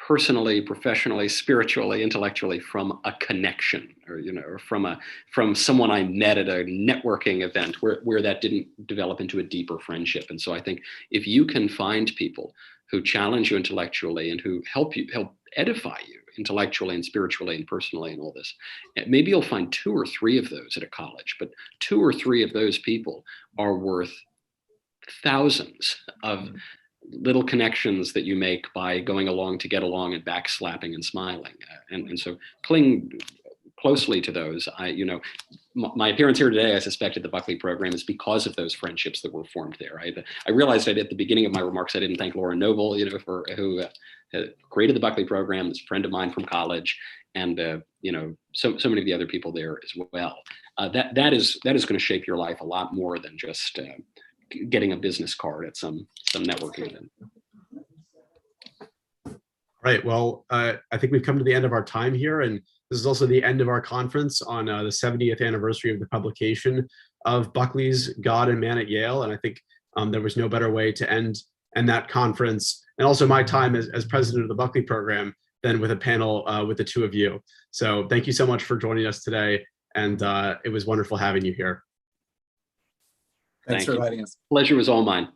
personally, professionally, spiritually, intellectually from a connection, or, you know, or from someone I met at a networking event where that didn't develop into a deeper friendship. And so I think if you can find people who challenge you intellectually and who help edify you intellectually and spiritually and personally and all this, maybe you'll find 2 or 3 of those at a college, but 2 or 3 of those people are worth thousands of little connections that you make by going along to get along and backslapping and smiling. And so cling closely to those. You know, my appearance here today, I suspect, at the Buckley program is because of those friendships that were formed there. I realized at the beginning of my remarks, I didn't thank Laura Noble, you know, who created the Buckley program, is a friend of mine from college, and you know, so many of the other people there as well. That is going to shape your life a lot more than just getting a business card at some networking event.
Right. Well, I think we've come to the end of our time here, and this is also the end of our conference on the 70th anniversary of the publication of Buckley's God and Man at Yale. And I think there was no better way to end that conference, and also my time as president of the Buckley program, than with a panel with the 2 of you. So thank you so much for joining us today, and it was wonderful having you here.
Thanks for inviting us.
Pleasure was all mine.